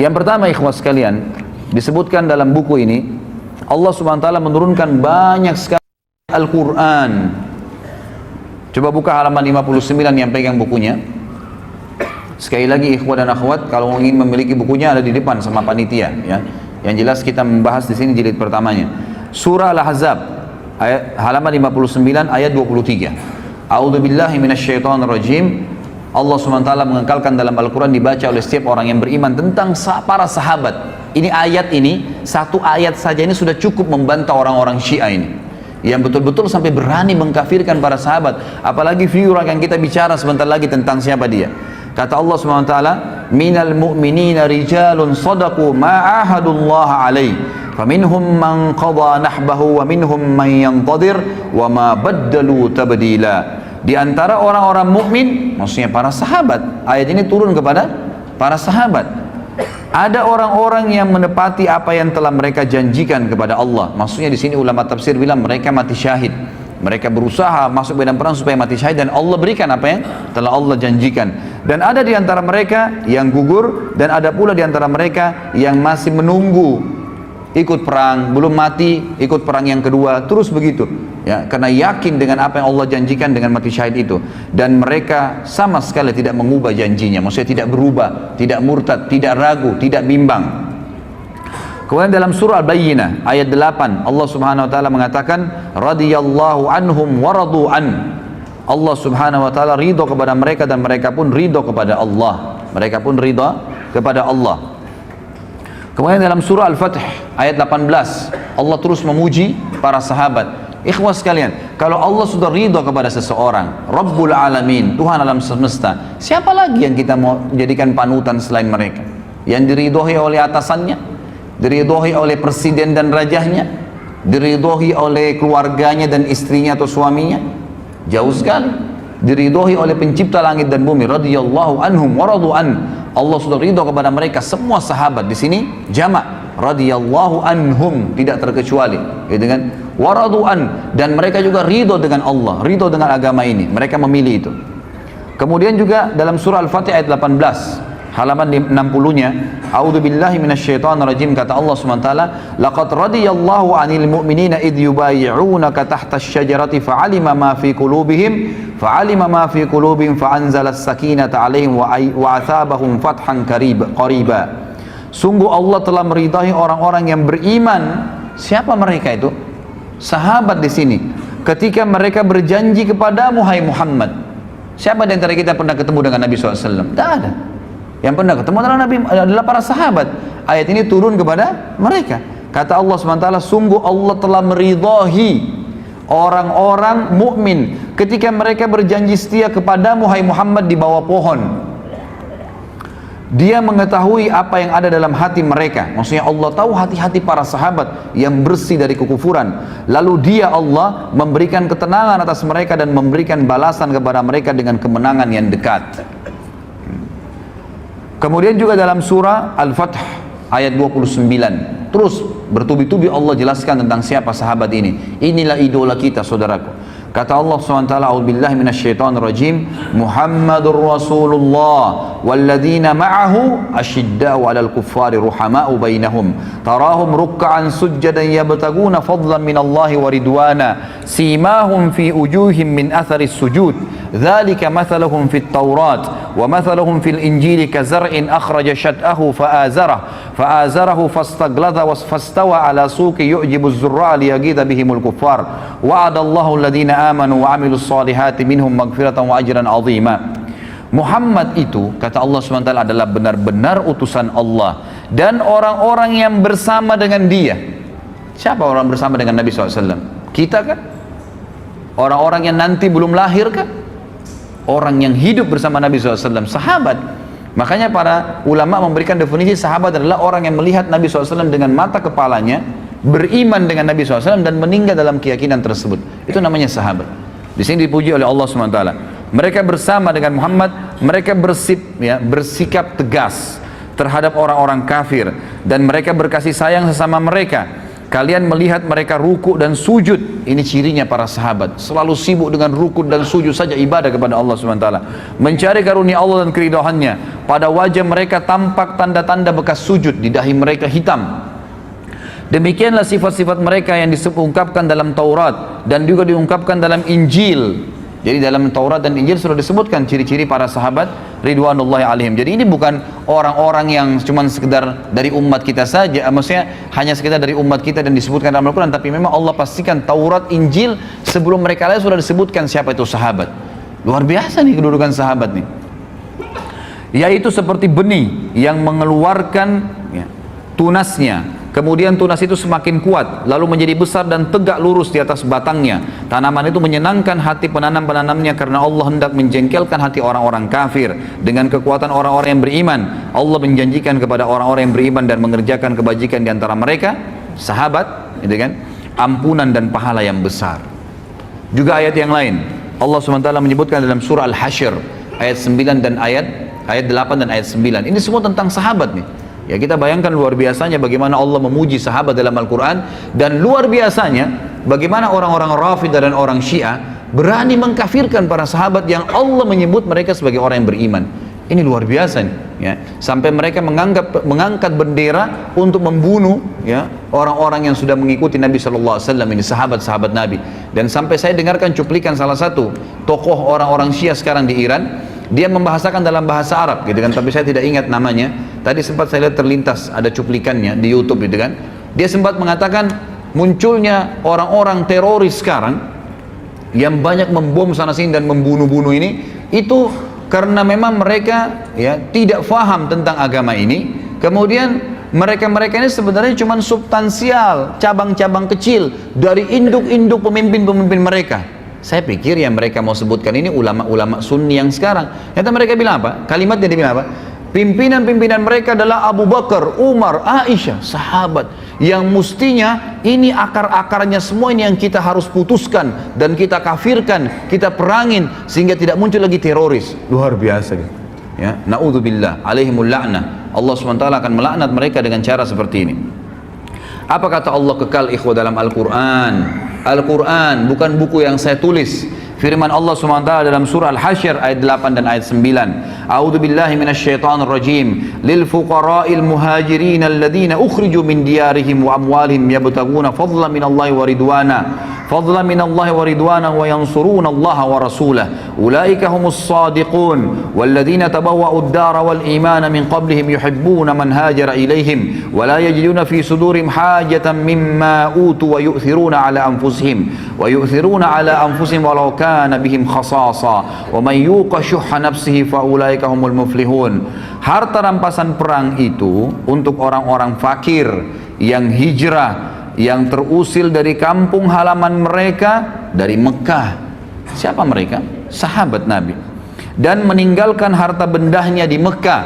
Yang pertama, ikhwah sekalian, disebutkan dalam buku ini, Allah Subhanahu wa taala menurunkan banyak sekali Al-Qur'an. Coba buka halaman 59 yang pegang bukunya. Sekali lagi ikhwah dan akhwat, kalau ingin memiliki bukunya ada di depan sama panitia ya. Yang jelas kita membahas di sini jilid pertamanya. Surah Al-Ahzab halaman 59 ayat 23. A'udzubillahi minasyaitonirrajim. Allah SWT mengekalkan dalam Al-Quran, dibaca oleh setiap orang yang beriman tentang para sahabat. Ini ayat ini, satu ayat saja ini sudah cukup membantah orang-orang Syiah ini. yang betul-betul sampai berani mengkafirkan para sahabat. Apalagi figura yang kita bicara sebentar lagi tentang siapa dia. Kata Allah SWT, minal mu'minina rijalun sadaqu ma'ahadullah alaih, faminhum man qadha nahbahu wa minhum man yantadir wa ma baddalu tabdila. Di antara orang-orang mukmin, maksudnya para sahabat, ayat ini turun kepada para sahabat. Ada orang-orang yang menepati apa yang telah mereka janjikan kepada Allah. Maksudnya di sini ulama tafsir bilang mereka mati syahid. Mereka berusaha masuk medan perang supaya mati syahid dan Allah berikan apa yang telah Allah janjikan. Dan ada di antara mereka yang gugur dan ada pula di antara mereka yang masih menunggu ikut perang, belum mati, ikut perang yang kedua, terus begitu. Ya, karena yakin dengan apa yang Allah janjikan dengan mati syahid itu, dan mereka sama sekali tidak mengubah janjinya, maksudnya tidak berubah, tidak murtad, tidak ragu, tidak bimbang. Kemudian dalam surah Al-Bayyinah ayat 8 Allah Subhanahu wa taala mengatakan radhiyallahu anhum wa radu an. Allah Subhanahu wa taala ridha kepada mereka dan mereka pun ridha kepada Allah. Mereka pun ridha kepada Allah. Kemudian dalam surah Al-Fath ayat 18 Allah terus memuji para sahabat. Ikhwas sekalian, kalau Allah sudah ridha kepada seseorang, Rabbul Alamin, Tuhan alam semesta, siapa lagi yang kita mau jadikan panutan selain mereka? Yang diridhoi oleh atasannya, diridhoi oleh presiden dan rajahnya, diridhoi oleh keluarganya dan istrinya atau suaminya? Jauh sekali. Diridhoi oleh pencipta langit dan bumi, radhiyallahu anhum wa radu an. Allah sudah ridha kepada mereka, semua sahabat. Di sini jamak, radhiyallahu anhum, tidak terkecuali, gitu kan? Wa radu an, dan mereka juga ridha dengan Allah, ridha dengan agama ini. Mereka memilih itu. Kemudian juga dalam surah Al-Fatih ayat 18 halaman 60-nya, a'udzu billahi minasyaitonir rajim, kata Allah SWT, laqad radiyallahu 'anil mu'minina id yubayyi'unaka tahta asy-syajarati fa'alima ma fi qulubihim fa'anzala as-sakinata 'alaihim wa athabahum fathan qariba. Sungguh Allah telah meridai orang-orang yang beriman. Siapa mereka itu? Sahabat di sini. Ketika mereka berjanji kepadamu, hai Muhammad. Siapa di antara kita pernah ketemu dengan Nabi SAW? Tidak ada. Yang pernah ketemu adalah para sahabat. Ayat ini turun kepada mereka. Kata Allah SWT, sungguh Allah telah meridhahi orang-orang mukmin ketika mereka berjanji setia kepadamu, hai Muhammad, di bawah pohon. Dia mengetahui apa yang ada dalam hati mereka. Maksudnya Allah tahu hati-hati para sahabat yang bersih dari kekufuran. Lalu dia, Allah, memberikan ketenangan atas mereka dan memberikan balasan kepada mereka dengan kemenangan yang dekat. Kemudian juga dalam surah Al-Fath ayat 29 terus bertubi-tubi Allah jelaskan tentang siapa sahabat ini. Inilah idola kita, saudaraku. Kata Allah SWT, a'udzubillahi minasyaitonirrajim, Muhammadur Rasulullah walladzina ma'ahu asyidda'u 'alal kuffari ruhama'u bainahum tarahum ruk'an sujjadan yabtaguna fadlan minallahi wa ridwana simahum fi wujuhim min atharis sujud dzalika mathaluhum fit taurat wa mathaluhum fil injili kazar'in akhraja syat'ahu fa'azarahu fastagladha fastawa 'ala suqi yu'jibu az-zurra'a liyaghidha bihimul kuffar wa'adallahu alladhina amanu wa amilus salihati minhum magfiratan wa ajran azima. Muhammad itu, kata Allah SWT, adalah benar-benar utusan Allah dan orang-orang yang bersama dengan dia. Siapa orang bersama dengan Nabi SAW? Kita kan? Orang-orang yang nanti belum lahir kan? Orang yang hidup bersama Nabi SAW, sahabat. Makanya para ulama memberikan definisi sahabat adalah orang yang melihat Nabi SAW dengan mata kepalanya, beriman dengan Nabi SAW dan meninggal dalam keyakinan tersebut. Itu namanya sahabat. Di sini dipuji oleh Allah SWT. Mereka bersama dengan Muhammad, mereka bersikap tegas terhadap orang-orang kafir dan mereka berkasih sayang sesama mereka. Kalian melihat mereka ruku dan sujud. Ini cirinya para sahabat, selalu sibuk dengan ruku dan sujud saja, ibadah kepada Allah SWT, mencari karunia Allah dan keridhaannya. Pada wajah mereka tampak tanda-tanda bekas sujud, di dahi mereka hitam. Demikianlah sifat-sifat mereka yang diungkapkan dalam Taurat dan juga diungkapkan dalam Injil. Jadi dalam Taurat dan Injil sudah disebutkan ciri-ciri para sahabat ridwanullahi alaihim. Jadi ini bukan orang-orang yang cuma sekedar dari umat kita saja, maksudnya hanya sekedar dari umat kita dan disebutkan dalam Al-Quran, tapi memang Allah pastikan Taurat, Injil sebelum mereka lahir sudah disebutkan siapa itu sahabat. Luar biasa nih kedudukan sahabat nih. Yaitu seperti benih yang mengeluarkan tunasnya Kemudian tunas itu semakin kuat, lalu menjadi besar dan tegak lurus di atas batangnya. Tanaman itu menyenangkan hati penanam-penanamnya karena Allah hendak menjengkelkan hati orang-orang kafir. Dengan kekuatan orang-orang yang beriman, Allah menjanjikan kepada orang-orang yang beriman dan mengerjakan kebajikan di antara mereka, sahabat, gitu kan, ampunan dan pahala yang besar. Juga ayat yang lain, Allah SWT menyebutkan dalam surah Al-Hasyr ayat 9 dan ayat 8 dan ayat 9. Ini semua tentang sahabat nih. Ya, kita bayangkan luar biasanya bagaimana Allah memuji sahabat dalam Al-Quran, dan luar biasanya bagaimana orang-orang Rafidah dan orang Syiah berani mengkafirkan para sahabat yang Allah menyebut mereka sebagai orang yang beriman. Ini luar biasa nih, ya. Sampai mereka mengangkat bendera untuk membunuh, ya, orang-orang yang sudah mengikuti Nabi SAW, ini sahabat-sahabat Nabi. Dan sampai saya dengarkan cuplikan salah satu tokoh orang-orang Syiah sekarang di Iran, dia membahasakan dalam bahasa Arab, gitu kan, tapi saya tidak ingat namanya. Tadi sempat saya lihat terlintas ada cuplikannya di YouTube, gitu kan. Dia sempat mengatakan munculnya orang-orang teroris sekarang yang banyak membom sana sini dan membunuh-bunuh ini, itu karena memang mereka, ya, tidak faham tentang agama ini. Kemudian mereka-mereka ini sebenarnya cuma substansial, cabang-cabang kecil dari induk-induk pemimpin-pemimpin mereka. Saya pikir yang mereka mau sebutkan ini ulama-ulama sunni yang sekarang. Ternyata mereka bilang apa? Kalimatnya dia bilang apa? Pimpinan-pimpinan mereka adalah Abu Bakar, Umar, Aisyah, sahabat. Yang mestinya ini akar-akarnya semua ini yang kita harus putuskan dan kita kafirkan, kita perangin sehingga tidak muncul lagi teroris. Luar biasa, gitu. Ya, naudzubillah, alaihimul la'nah. Allah SWT akan melaknat mereka dengan cara seperti ini. Apa kata Allah kekal ikhwah dalam Al-Quran? Al-Quran bukan buku yang saya tulis. Firman Allah SWT dalam surah Al-Hasyr ayat 8 dan ayat 9. A'udzu billahi minasyaitonir rajim. Lil fuqara'il muhajirin alladziina ukhriju min diyarihim wa amwalihim yabtaguna fadlan minallahi wa ridwana. Fadlan minallahi wa ridwana wa yansuruna Allah wa rasulahu. Ulaika humus shadiqun walladziina tabawwa'ud dara wal imana min qablihim yuhibbuna man hajara ilaihim wa la yajiduna fi sudurihim hajatan mimma utu wa yu'thiruna ala anfusihim walau kana bihim khasasa wa man yuqa syuhha nafsihi fa ulaika humul muflihun. Harta rampasan perang itu untuk orang-orang fakir yang hijrah, yang terusil dari kampung halaman mereka dari Mekah. Siapa mereka? Sahabat Nabi. Dan meninggalkan harta bendahnya di Mekah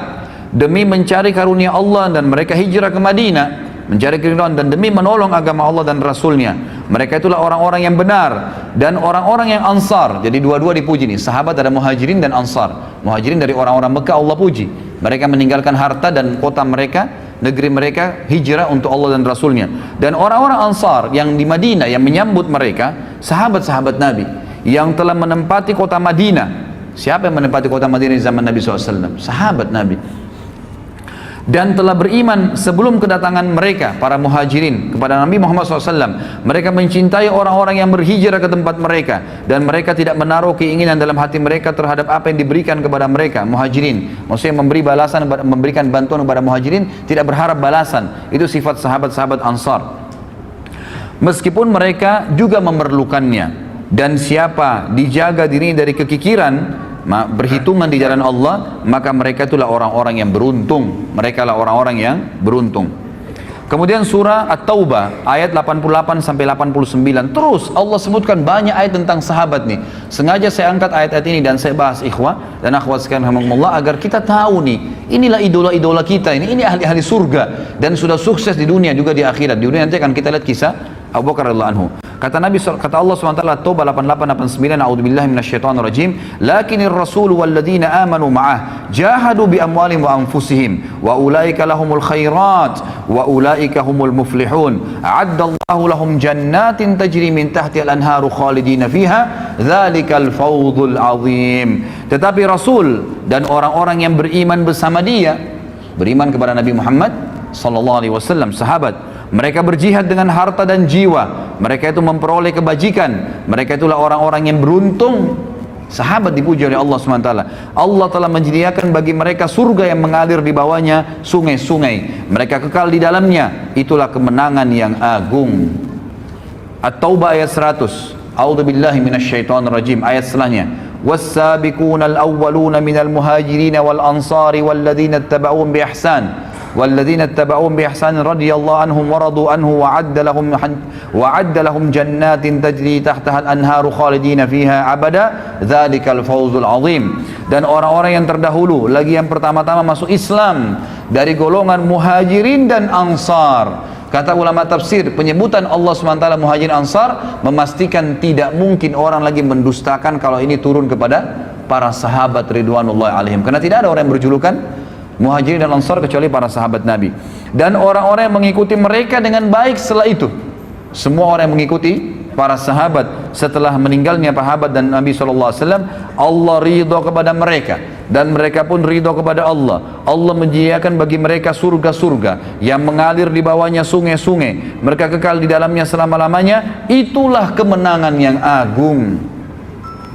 demi mencari karunia Allah, dan mereka hijrah ke Madinah mencari keridhaan dan demi menolong agama Allah dan Rasulnya. Mereka itulah orang-orang yang benar dan orang-orang yang ansar. Jadi dua-dua dipuji nih, sahabat ada muhajirin dan ansar. Muhajirin dari orang-orang Mekah Allah puji, mereka meninggalkan harta dan kota mereka, negeri mereka, hijrah untuk Allah dan Rasulnya. Dan orang-orang ansar yang di Madinah yang menyambut mereka, sahabat-sahabat Nabi yang telah menempati kota Madinah. Siapa yang menempati kota Madinah di zaman Nabi SAW? Sahabat Nabi. Dan telah beriman sebelum kedatangan mereka, para muhajirin, kepada Nabi Muhammad SAW. Mereka mencintai orang-orang yang berhijrah ke tempat mereka, dan mereka tidak menaruh keinginan dalam hati mereka terhadap apa yang diberikan kepada mereka, muhajirin. Maksudnya memberi balasan, memberikan bantuan kepada muhajirin, tidak berharap balasan. Itu sifat sahabat-sahabat ansar. Meskipun mereka juga memerlukannya. Dan siapa dijaga dirinya dari kekikiran, berhitungan di jalan Allah, maka mereka itulah orang-orang yang beruntung. Mereka lah orang-orang yang beruntung. Kemudian surah At-Taubah ayat 88 sampai 89. Terus Allah sebutkan banyak ayat tentang sahabat nih. Sengaja saya angkat ayat-ayat ini dan saya bahas ikhwah dan akhwat sekalian rahimakumullah, agar kita tahu nih, inilah idola-idola kita ini ahli-ahli surga dan sudah sukses di dunia juga di akhirat. Di dunia nanti akan kita lihat kisah Abu Bakar radhiyallahu anhu. Kata Allah SWT, Taubah 88-89, A'udzubillahi minasyaitonirrajim, lakinir rasul walladzina amanu ma'ah jahadu bi amwalihim wa anfusihim wa ulaika lahumul khairat wa ulaika humul muflihun. A'addallahu lahum jannatin tajri min tahtiha al-anharu khalidina fiha dzalikal fawzul azim. Tetapi Rasul dan orang-orang yang beriman bersama dia, beriman kepada Nabi Muhammad sallallahu alaihi wasallam, sahabat, mereka berjihad dengan harta dan jiwa, mereka itu memperoleh kebajikan, mereka itulah orang-orang yang beruntung. Sahabat dipuji oleh Allah SWT. Allah telah menyediakan bagi mereka surga yang mengalir di bawahnya sungai-sungai, mereka kekal di dalamnya, itulah kemenangan yang agung. At-Taubah ayat 100. A'udzubillahi minasyaitonirrajim. Ayat setelahnya, was-sabiqunal awwaluna minal muhajirin wal ansari walladzina ittaba'uhum bi ihsan walladzina ittaba'uhum bi ihsan radhiyallahu anhum wa radu anhu wa'adda lahum jannatin tajri tahtaha al-anharu khalidina fiha abada dzalikal fawzul azim. Dan orang-orang yang terdahulu lagi yang pertama-tama masuk Islam dari golongan muhajirin dan ansar. Kata ulama tafsir, penyebutan Allah SWT muhajirin ansar memastikan tidak mungkin orang lagi mendustakan kalau ini turun kepada para sahabat ridwanullah alaihim, karena tidak ada orang yang berjulukan muhajirin dan ansar kecuali para sahabat Nabi dan orang-orang yang mengikuti mereka dengan baik setelah itu. Semua orang yang mengikuti para sahabat setelah meninggalnya sahabat dan Nabi SAW, Allah ridho kepada mereka dan mereka pun ridho kepada Allah. Allah menyediakan bagi mereka surga-surga yang mengalir di bawahnya sungai-sungai, mereka kekal di dalamnya selama-lamanya. Itulah kemenangan yang agung.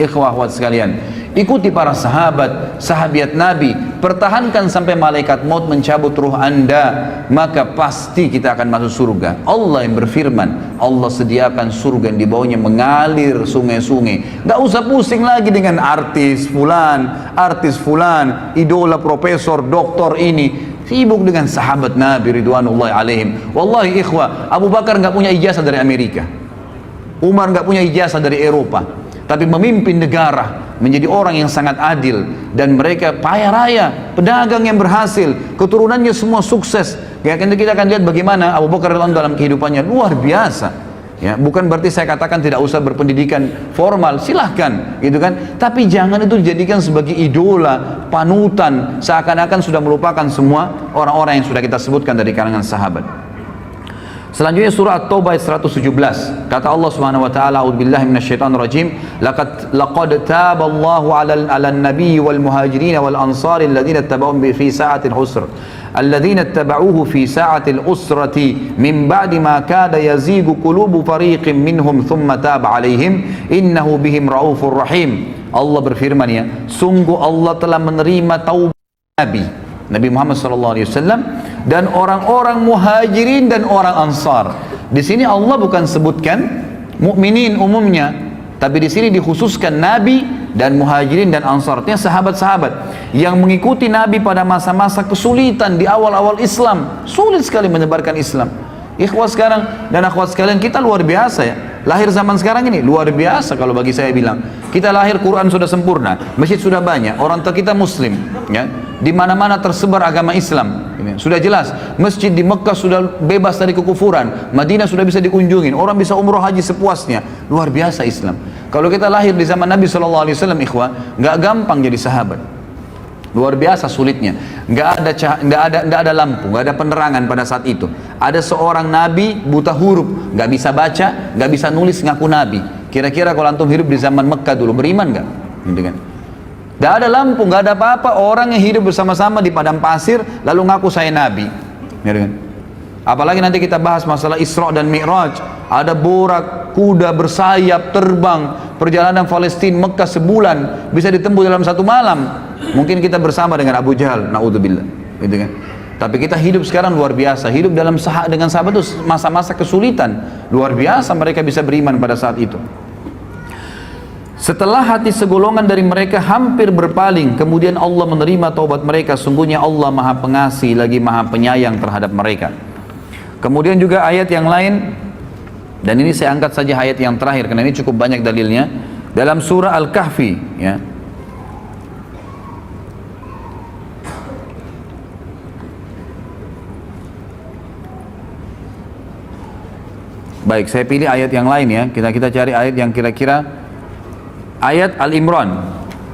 Ikhwah akhwat sekalian, ikuti para sahabat, sahabiat Nabi, pertahankan sampai malaikat maut mencabut ruh anda, maka pasti kita akan masuk surga. Allah yang berfirman, Allah sediakan surga yang di bawahnya mengalir sungai-sungai. Gak usah pusing lagi dengan artis fulan, idola profesor, doktor ini. Sibuk dengan sahabat Nabi ridwanullah alaihim. Wallahi ikhwah, Abu Bakar gak punya ijazah dari Amerika, Umar gak punya ijazah dari Eropa, tapi memimpin negara menjadi orang yang sangat adil, dan mereka kaya raya, pedagang yang berhasil, keturunannya semua sukses. Ya, kita akan lihat bagaimana Abu Bakar radhiyallahu anhu dalam kehidupannya luar biasa. Ya, bukan berarti saya katakan tidak usah berpendidikan formal, silahkan, gitu kan. Tapi jangan itu dijadikan sebagai idola, panutan, seakan-akan sudah melupakan semua orang-orang yang sudah kita sebutkan dari kalangan sahabat. Selanjutnya surah At-Taubah ayat 117. Kata Allah Subhanahu wa taala, "A'udzubillahi minasyaitonir rajim. Laqad taballahu 'alan nabiyyi wal muhajirin wal ansari alladziina ittaba'uuhu fi sa'atil usr. Alladziina ittaba'uuhu fi sa'atil usrati min ba'di ma kada yazigu qulubu fariqin minhum thumma taba 'alaihim innahu bihim raufur rahim." Allah berfirman, ya, sungguh Allah telah menerima taubat Nabi Muhammad SAW dan orang-orang muhajirin dan orang ansar. Di sini Allah bukan sebutkan mukminin umumnya, tapi di sini dikhususkan Nabi dan muhajirin dan ansar, artinya sahabat-sahabat yang mengikuti Nabi pada masa-masa kesulitan di awal-awal Islam. Sulit sekali menyebarkan Islam. Ikhwah sekarang dan akhwat sekalian, kita luar biasa ya. Lahir zaman sekarang ini luar biasa kalau bagi saya bilang. Kita lahir Quran sudah sempurna, masjid sudah banyak, orang tua kita muslim, ya. Di mana-mana tersebar agama Islam. Sudah jelas, masjid di Mekah sudah bebas dari kekufuran, Madinah sudah bisa dikunjungin, orang bisa umroh haji sepuasnya. Luar biasa Islam. Kalau kita lahir di zaman Nabi SAW, ikhwah, nggak gampang jadi sahabat. Luar biasa sulitnya. Nggak ada lampu, nggak ada penerangan pada saat itu. Ada seorang nabi buta huruf, nggak bisa baca, nggak bisa nulis, ngaku nabi. Kira-kira kalau antum hidup di zaman Mekah dulu, beriman nggak? Gitu kan? Nggak ada lampu, nggak ada apa-apa. Orang yang hidup bersama-sama di padang pasir, lalu ngaku saya nabi. Gitu kan? Apalagi nanti kita bahas masalah Isra dan Mi'raj. Ada borak, kuda bersayap, terbang, perjalanan Palestina Mekah sebulan bisa ditempuh dalam satu malam. Mungkin kita bersama dengan Abu Jahal, naudzubillah, gitu kan. Tapi kita hidup sekarang luar biasa, hidup dalam dengan sahabat itu masa-masa kesulitan, luar biasa mereka bisa beriman pada saat itu. Setelah hati segolongan dari mereka hampir berpaling, kemudian Allah menerima taubat mereka. Sungguhnya Allah Maha Pengasih lagi Maha Penyayang terhadap mereka. Kemudian juga ayat yang lain, dan ini saya angkat saja ayat yang terakhir karena ini cukup banyak dalilnya, dalam surah Al-Kahfi, ya. Baik, saya pilih ayat yang lain ya. Kita cari ayat yang kira-kira ayat Al-Imran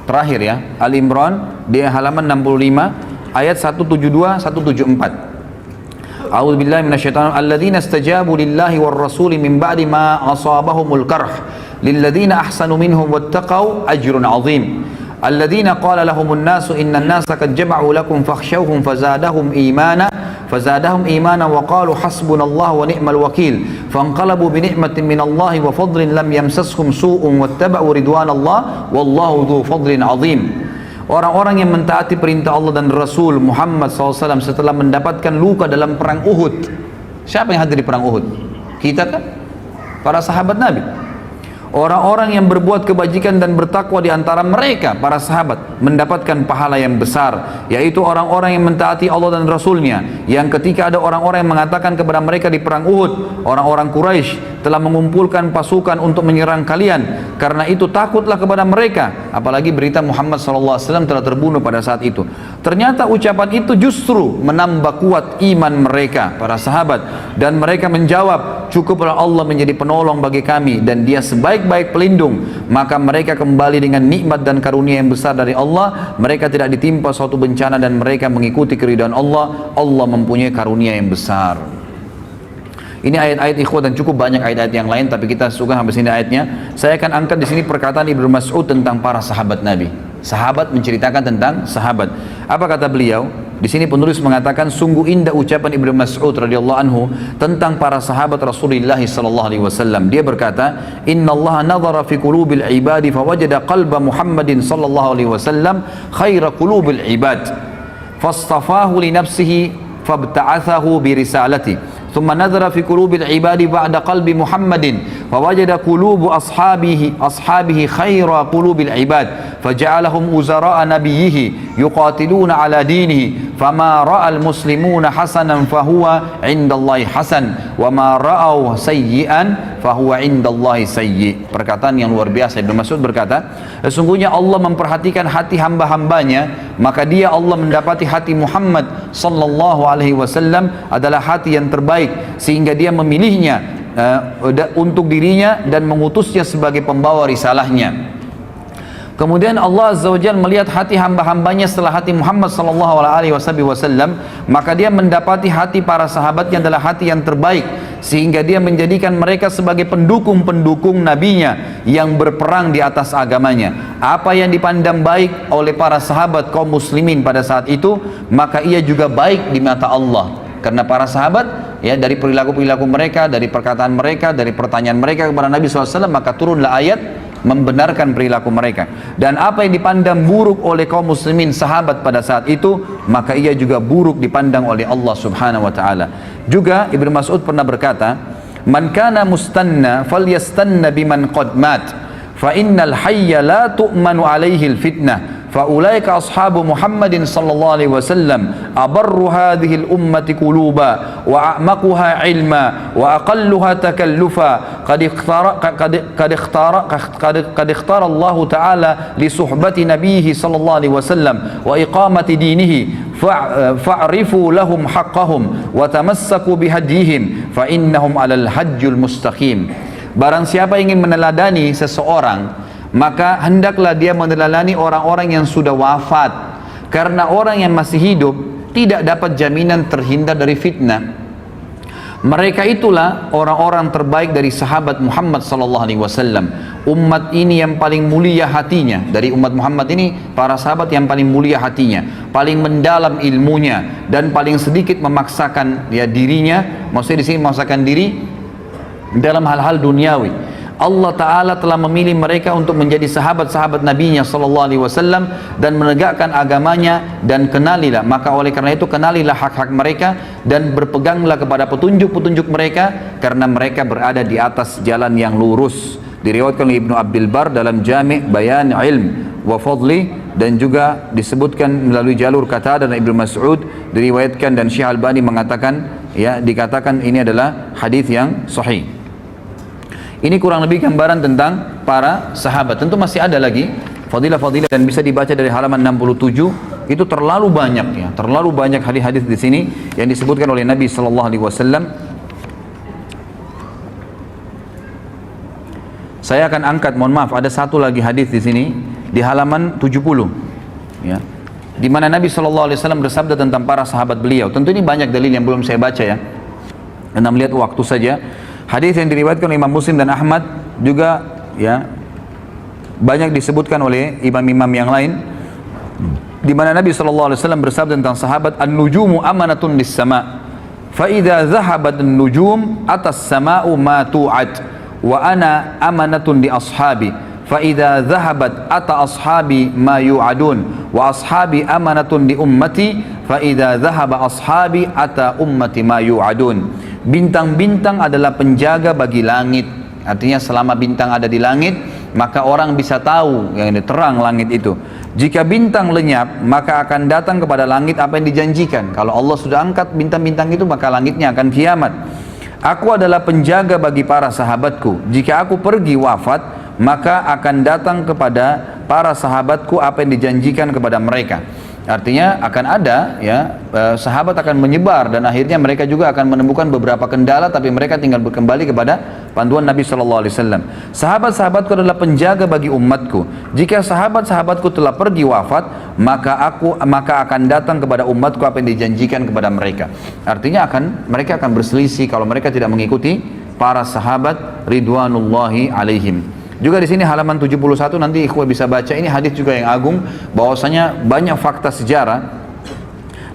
terakhir ya. Al-Imran di halaman 65 ayat 172 174. A'udzu billahi minasyaitonir rajim. Alladzina istajabu lillahi war rasuli min ba'di ma asabahumul karh lilladzina ahsanu minhum wattaqau ajrun 'azim. Alladzina qala lahumun nasu innan nasa qad jama'u lakum fakhshawhum fazadahum imana wa qalu hasbunallahu wa ni'mal wakil fanqalabu bi ni'matin minallahi wa fadlin lam yamsashum su'un wattaba'u ridwanallah wallahu dzu fadlin 'azim. Orang-orang yang mentaati perintah Allah dan Rasul Muhammad SAW setelah mendapatkan luka dalam perang Uhud. Siapa yang hadir di perang Uhud? Kita kan? Para sahabat Nabi. Orang-orang yang berbuat kebajikan dan bertakwa di antara mereka, para sahabat, mendapatkan pahala yang besar, yaitu orang-orang yang mentaati Allah dan Rasulnya. Yang ketika ada orang-orang yang mengatakan kepada mereka di perang Uhud, orang-orang Quraisy telah mengumpulkan pasukan untuk menyerang kalian, karena itu takutlah kepada mereka. Apalagi berita Muhammad SAW telah terbunuh pada saat itu. Ternyata ucapan itu justru menambah kuat iman mereka, para sahabat. Dan mereka menjawab, cukuplah Allah menjadi penolong bagi kami dan dia sebaik-baik pelindung. Maka mereka kembali dengan nikmat dan karunia yang besar dari Allah. Mereka tidak ditimpa suatu bencana dan mereka mengikuti keridhaan Allah. Allah mempunyai karunia yang besar. Ini ayat-ayat ikhwah, dan cukup banyak ayat-ayat yang lain, tapi kita suka sampai sini ayatnya. Saya akan angkat di sini perkataan Ibnu Mas'ud tentang para sahabat Nabi. Sahabat menceritakan tentang sahabat. Apa kata beliau? Di sini penulis mengatakan, sungguh indah ucapan Ibnu Mas'ud radhiyallahu anhu tentang para sahabat Rasulullah sallallahu alaihi wasallam. Dia berkata, "Inna Allah nadhara fi qulubil ibadi fawajada qalba Muhammadin sallallahu alaihi wasallam khaira qulubil ibad. Fastafahu li nafsihi fabta'athahu bi risalati. ثم نظر في قلوب العباد بعد قلب محمد فوجد قلوب أصحابه خير قلوب العباد فجعلهم وزراء نبيه يقاتلون على دينه فما رأى المسلمون حسنا فهو عند الله حسن وما رأوا سيئا فهو عند الله سيء." Perkataan yang luar biasa. Ibnu Mas'ud berkata, sesungguhnya Allah memperhatikan hati hamba-hambanya, maka dia Allah mendapati hati Muhammad sallallahu alaihi wasallam adalah hati yang terbaik, sehingga dia memilihnya untuk dirinya dan mengutusnya sebagai pembawa risalahnya. Kemudian Allah Azza wa Jalla melihat hati hamba-hambanya setelah hati Muhammad sallallahu alaihi wasallam, maka dia mendapati hati para sahabatnya adalah hati yang terbaik, sehingga dia menjadikan mereka sebagai pendukung-pendukung nabinya yang berperang di atas agamanya. Apa yang dipandang baik oleh para sahabat kaum muslimin pada saat itu, maka ia juga baik di mata Allah. Karena para sahabat, ya, dari perilaku-perilaku mereka, dari perkataan mereka, dari pertanyaan mereka kepada Nabi SAW, maka turunlah ayat membenarkan perilaku mereka. Dan apa yang dipandang buruk oleh kaum muslimin sahabat pada saat itu, maka ia juga buruk dipandang oleh Allah Subhanahu wa taala. Juga Ibnu Mas'ud pernah berkata, "Man kana mustanna falyastanna biman qad mat, fa innal hayya la tu'manu alaihi al-fitnah." فأولئك أصحاب محمد صلى الله عليه وسلم أبر هذه الأمة قلوبا وأعمقها علما وأقلها تكلفا قد اختار الله تعالى لصحبة نبيه صلى الله عليه وسلم وإقامة دينه فاعرفوا لهم حقهم وتمسكوا بهديهم فإنهم على الحج المستقيم. Barang siapa ingin meneladani seseorang, maka hendaklah dia meneladani orang-orang yang sudah wafat, karena orang yang masih hidup tidak dapat jaminan terhindar dari fitnah. Mereka itulah orang-orang terbaik dari sahabat Muhammad sallallahu alaihi wasallam. Umat ini yang paling mulia hatinya, dari umat Muhammad ini para sahabat yang paling mulia hatinya, paling mendalam ilmunya, dan paling sedikit memaksakan dirinya, maksudnya di sini memaksakan diri dalam hal-hal duniawi. Allah Ta'ala telah memilih mereka untuk menjadi sahabat-sahabat Nabi-Nya Sallallahu Alaihi Wasallam dan menegakkan agamanya, dan kenalilah, maka oleh karena itu kenalilah hak-hak mereka dan berpeganglah kepada petunjuk-petunjuk mereka, karena mereka berada di atas jalan yang lurus. Diriwayatkan oleh Ibnu Abdul Bar dalam Jami' Bayan Ilm wa Fadli, dan juga disebutkan melalui jalur Qatadah dan Ibnu Mas'ud, diriwayatkan, dan Syekh Albani mengatakan, ya, dikatakan ini adalah hadis yang sahih. Ini kurang lebih gambaran tentang para sahabat. Tentu masih ada lagi fadilah-fadilah dan bisa dibaca dari halaman 67. Itu terlalu banyak, ya, terlalu banyak hadis-hadis di sini yang disebutkan oleh Nabi sallallahu alaihi wasallam. Saya akan angkat, mohon maaf, ada satu lagi hadis di sini di halaman 70, ya, di mana Nabi sallallahu alaihi wasallam bersabda tentang para sahabat beliau. Tentu ini banyak dalil yang belum saya baca, ya, karena melihat waktu saja. Hadis yang diriwayatkan oleh Imam Muslim dan Ahmad juga, ya, banyak disebutkan oleh imam-imam yang lain, di mana Nabi SAW bersabda tentang sahabat, "An-nujumu amanatun lis-sama, fa idza zahabat an-nujum atas sama'u ma tu'ad, wa ana amanatun li ashabi, fa idza zahabat ata ashabi ma yu'adun, wa ashabi amanatun li ummati, fa idza zahaba ashabi ata ummati ma yu'adun." Bintang-bintang adalah penjaga bagi langit. artinya selama bintang ada di langit maka orang bisa tahu yang ini terang langit itu. Jika bintang lenyap maka akan datang kepada langit apa yang dijanjikan. Kalau Allah sudah angkat bintang-bintang itu maka langitnya akan kiamat. Aku adalah penjaga bagi para sahabatku. Jika aku pergi wafat maka akan datang kepada para sahabatku apa yang dijanjikan kepada mereka. Artinya akan ada ya sahabat akan menyebar dan akhirnya mereka juga akan menemukan beberapa kendala tapi mereka tinggal kembali kepada panduan Nabi SAW. Sahabat-sahabatku adalah penjaga bagi umatku. Jika sahabat-sahabatku telah pergi wafat maka akan datang kepada umatku apa yang dijanjikan kepada mereka. Artinya mereka akan berselisih kalau mereka tidak mengikuti para sahabat ridwanullahi alaihim. Juga di sini halaman 71 nanti ikhwah bisa baca, ini hadis juga yang agung, bahwasanya banyak fakta sejarah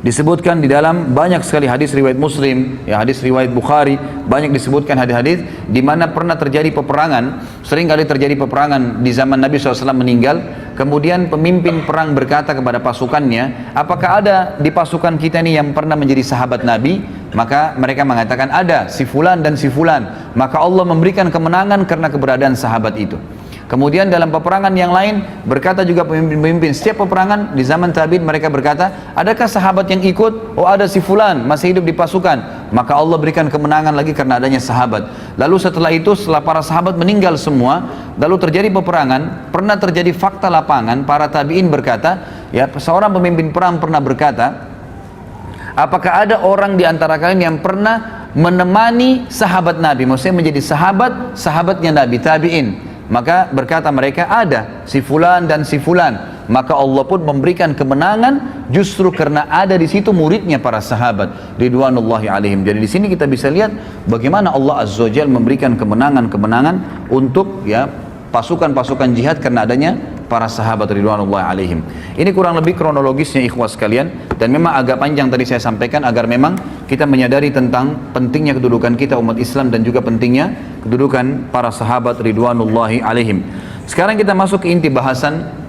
disebutkan di dalam banyak sekali hadis riwayat Muslim, ya hadis riwayat Bukhari, banyak disebutkan hadis-hadis di mana pernah terjadi peperangan, sering kali terjadi peperangan di zaman Nabi SAW meninggal, kemudian pemimpin perang berkata kepada pasukannya, apakah ada di pasukan kita ini yang pernah menjadi sahabat Nabi? Maka mereka mengatakan ada, si fulan dan si fulan. Maka Allah memberikan kemenangan karena keberadaan sahabat itu. Kemudian dalam peperangan yang lain berkata juga pemimpin-pemimpin setiap peperangan di zaman tabi'in mereka berkata, adakah sahabat yang ikut? Oh ada si fulan masih hidup di pasukan. Maka Allah berikan kemenangan lagi karena adanya sahabat. Lalu setelah itu setelah para sahabat meninggal semua, lalu terjadi peperangan, pernah terjadi fakta lapangan, para tabi'in berkata, ya seorang pemimpin perang pernah berkata, apakah ada orang di antara kalian yang pernah menemani sahabat Nabi, maksudnya menjadi sahabatnya Nabi, tabi'in? Maka berkata mereka, ada si fulan dan si fulan. Maka Allah pun memberikan kemenangan justru karena ada di situ muridnya para sahabat ridwanullahi alaihim. Jadi di sini kita bisa lihat bagaimana Allah Azza wa Jalla memberikan kemenangan-kemenangan untuk ya pasukan-pasukan jihad karena adanya para sahabat ridwanullahi alaihim. Ini kurang lebih kronologisnya ikhwah sekalian, dan memang agak panjang tadi saya sampaikan agar memang kita menyadari tentang pentingnya kedudukan kita umat Islam dan juga pentingnya kedudukan para sahabat ridwanullahi alaihim. Sekarang kita masuk ke inti bahasan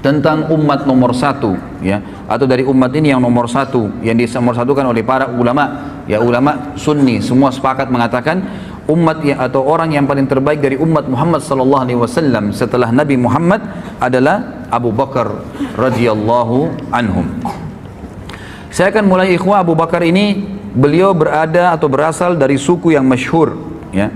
tentang umat nomor satu, ya, atau dari umat ini yang nomor satu, yang dinomorsatukan oleh para ulama, ya ulama sunni semua sepakat mengatakan umat atau orang yang paling terbaik dari umat Muhammad sallallahu alaihi wasallam setelah Nabi Muhammad adalah Abu Bakar radhiyallahu anhum. Saya akan mulai ikhwah. Abu Bakar ini beliau berada atau berasal dari suku yang masyhur, ya.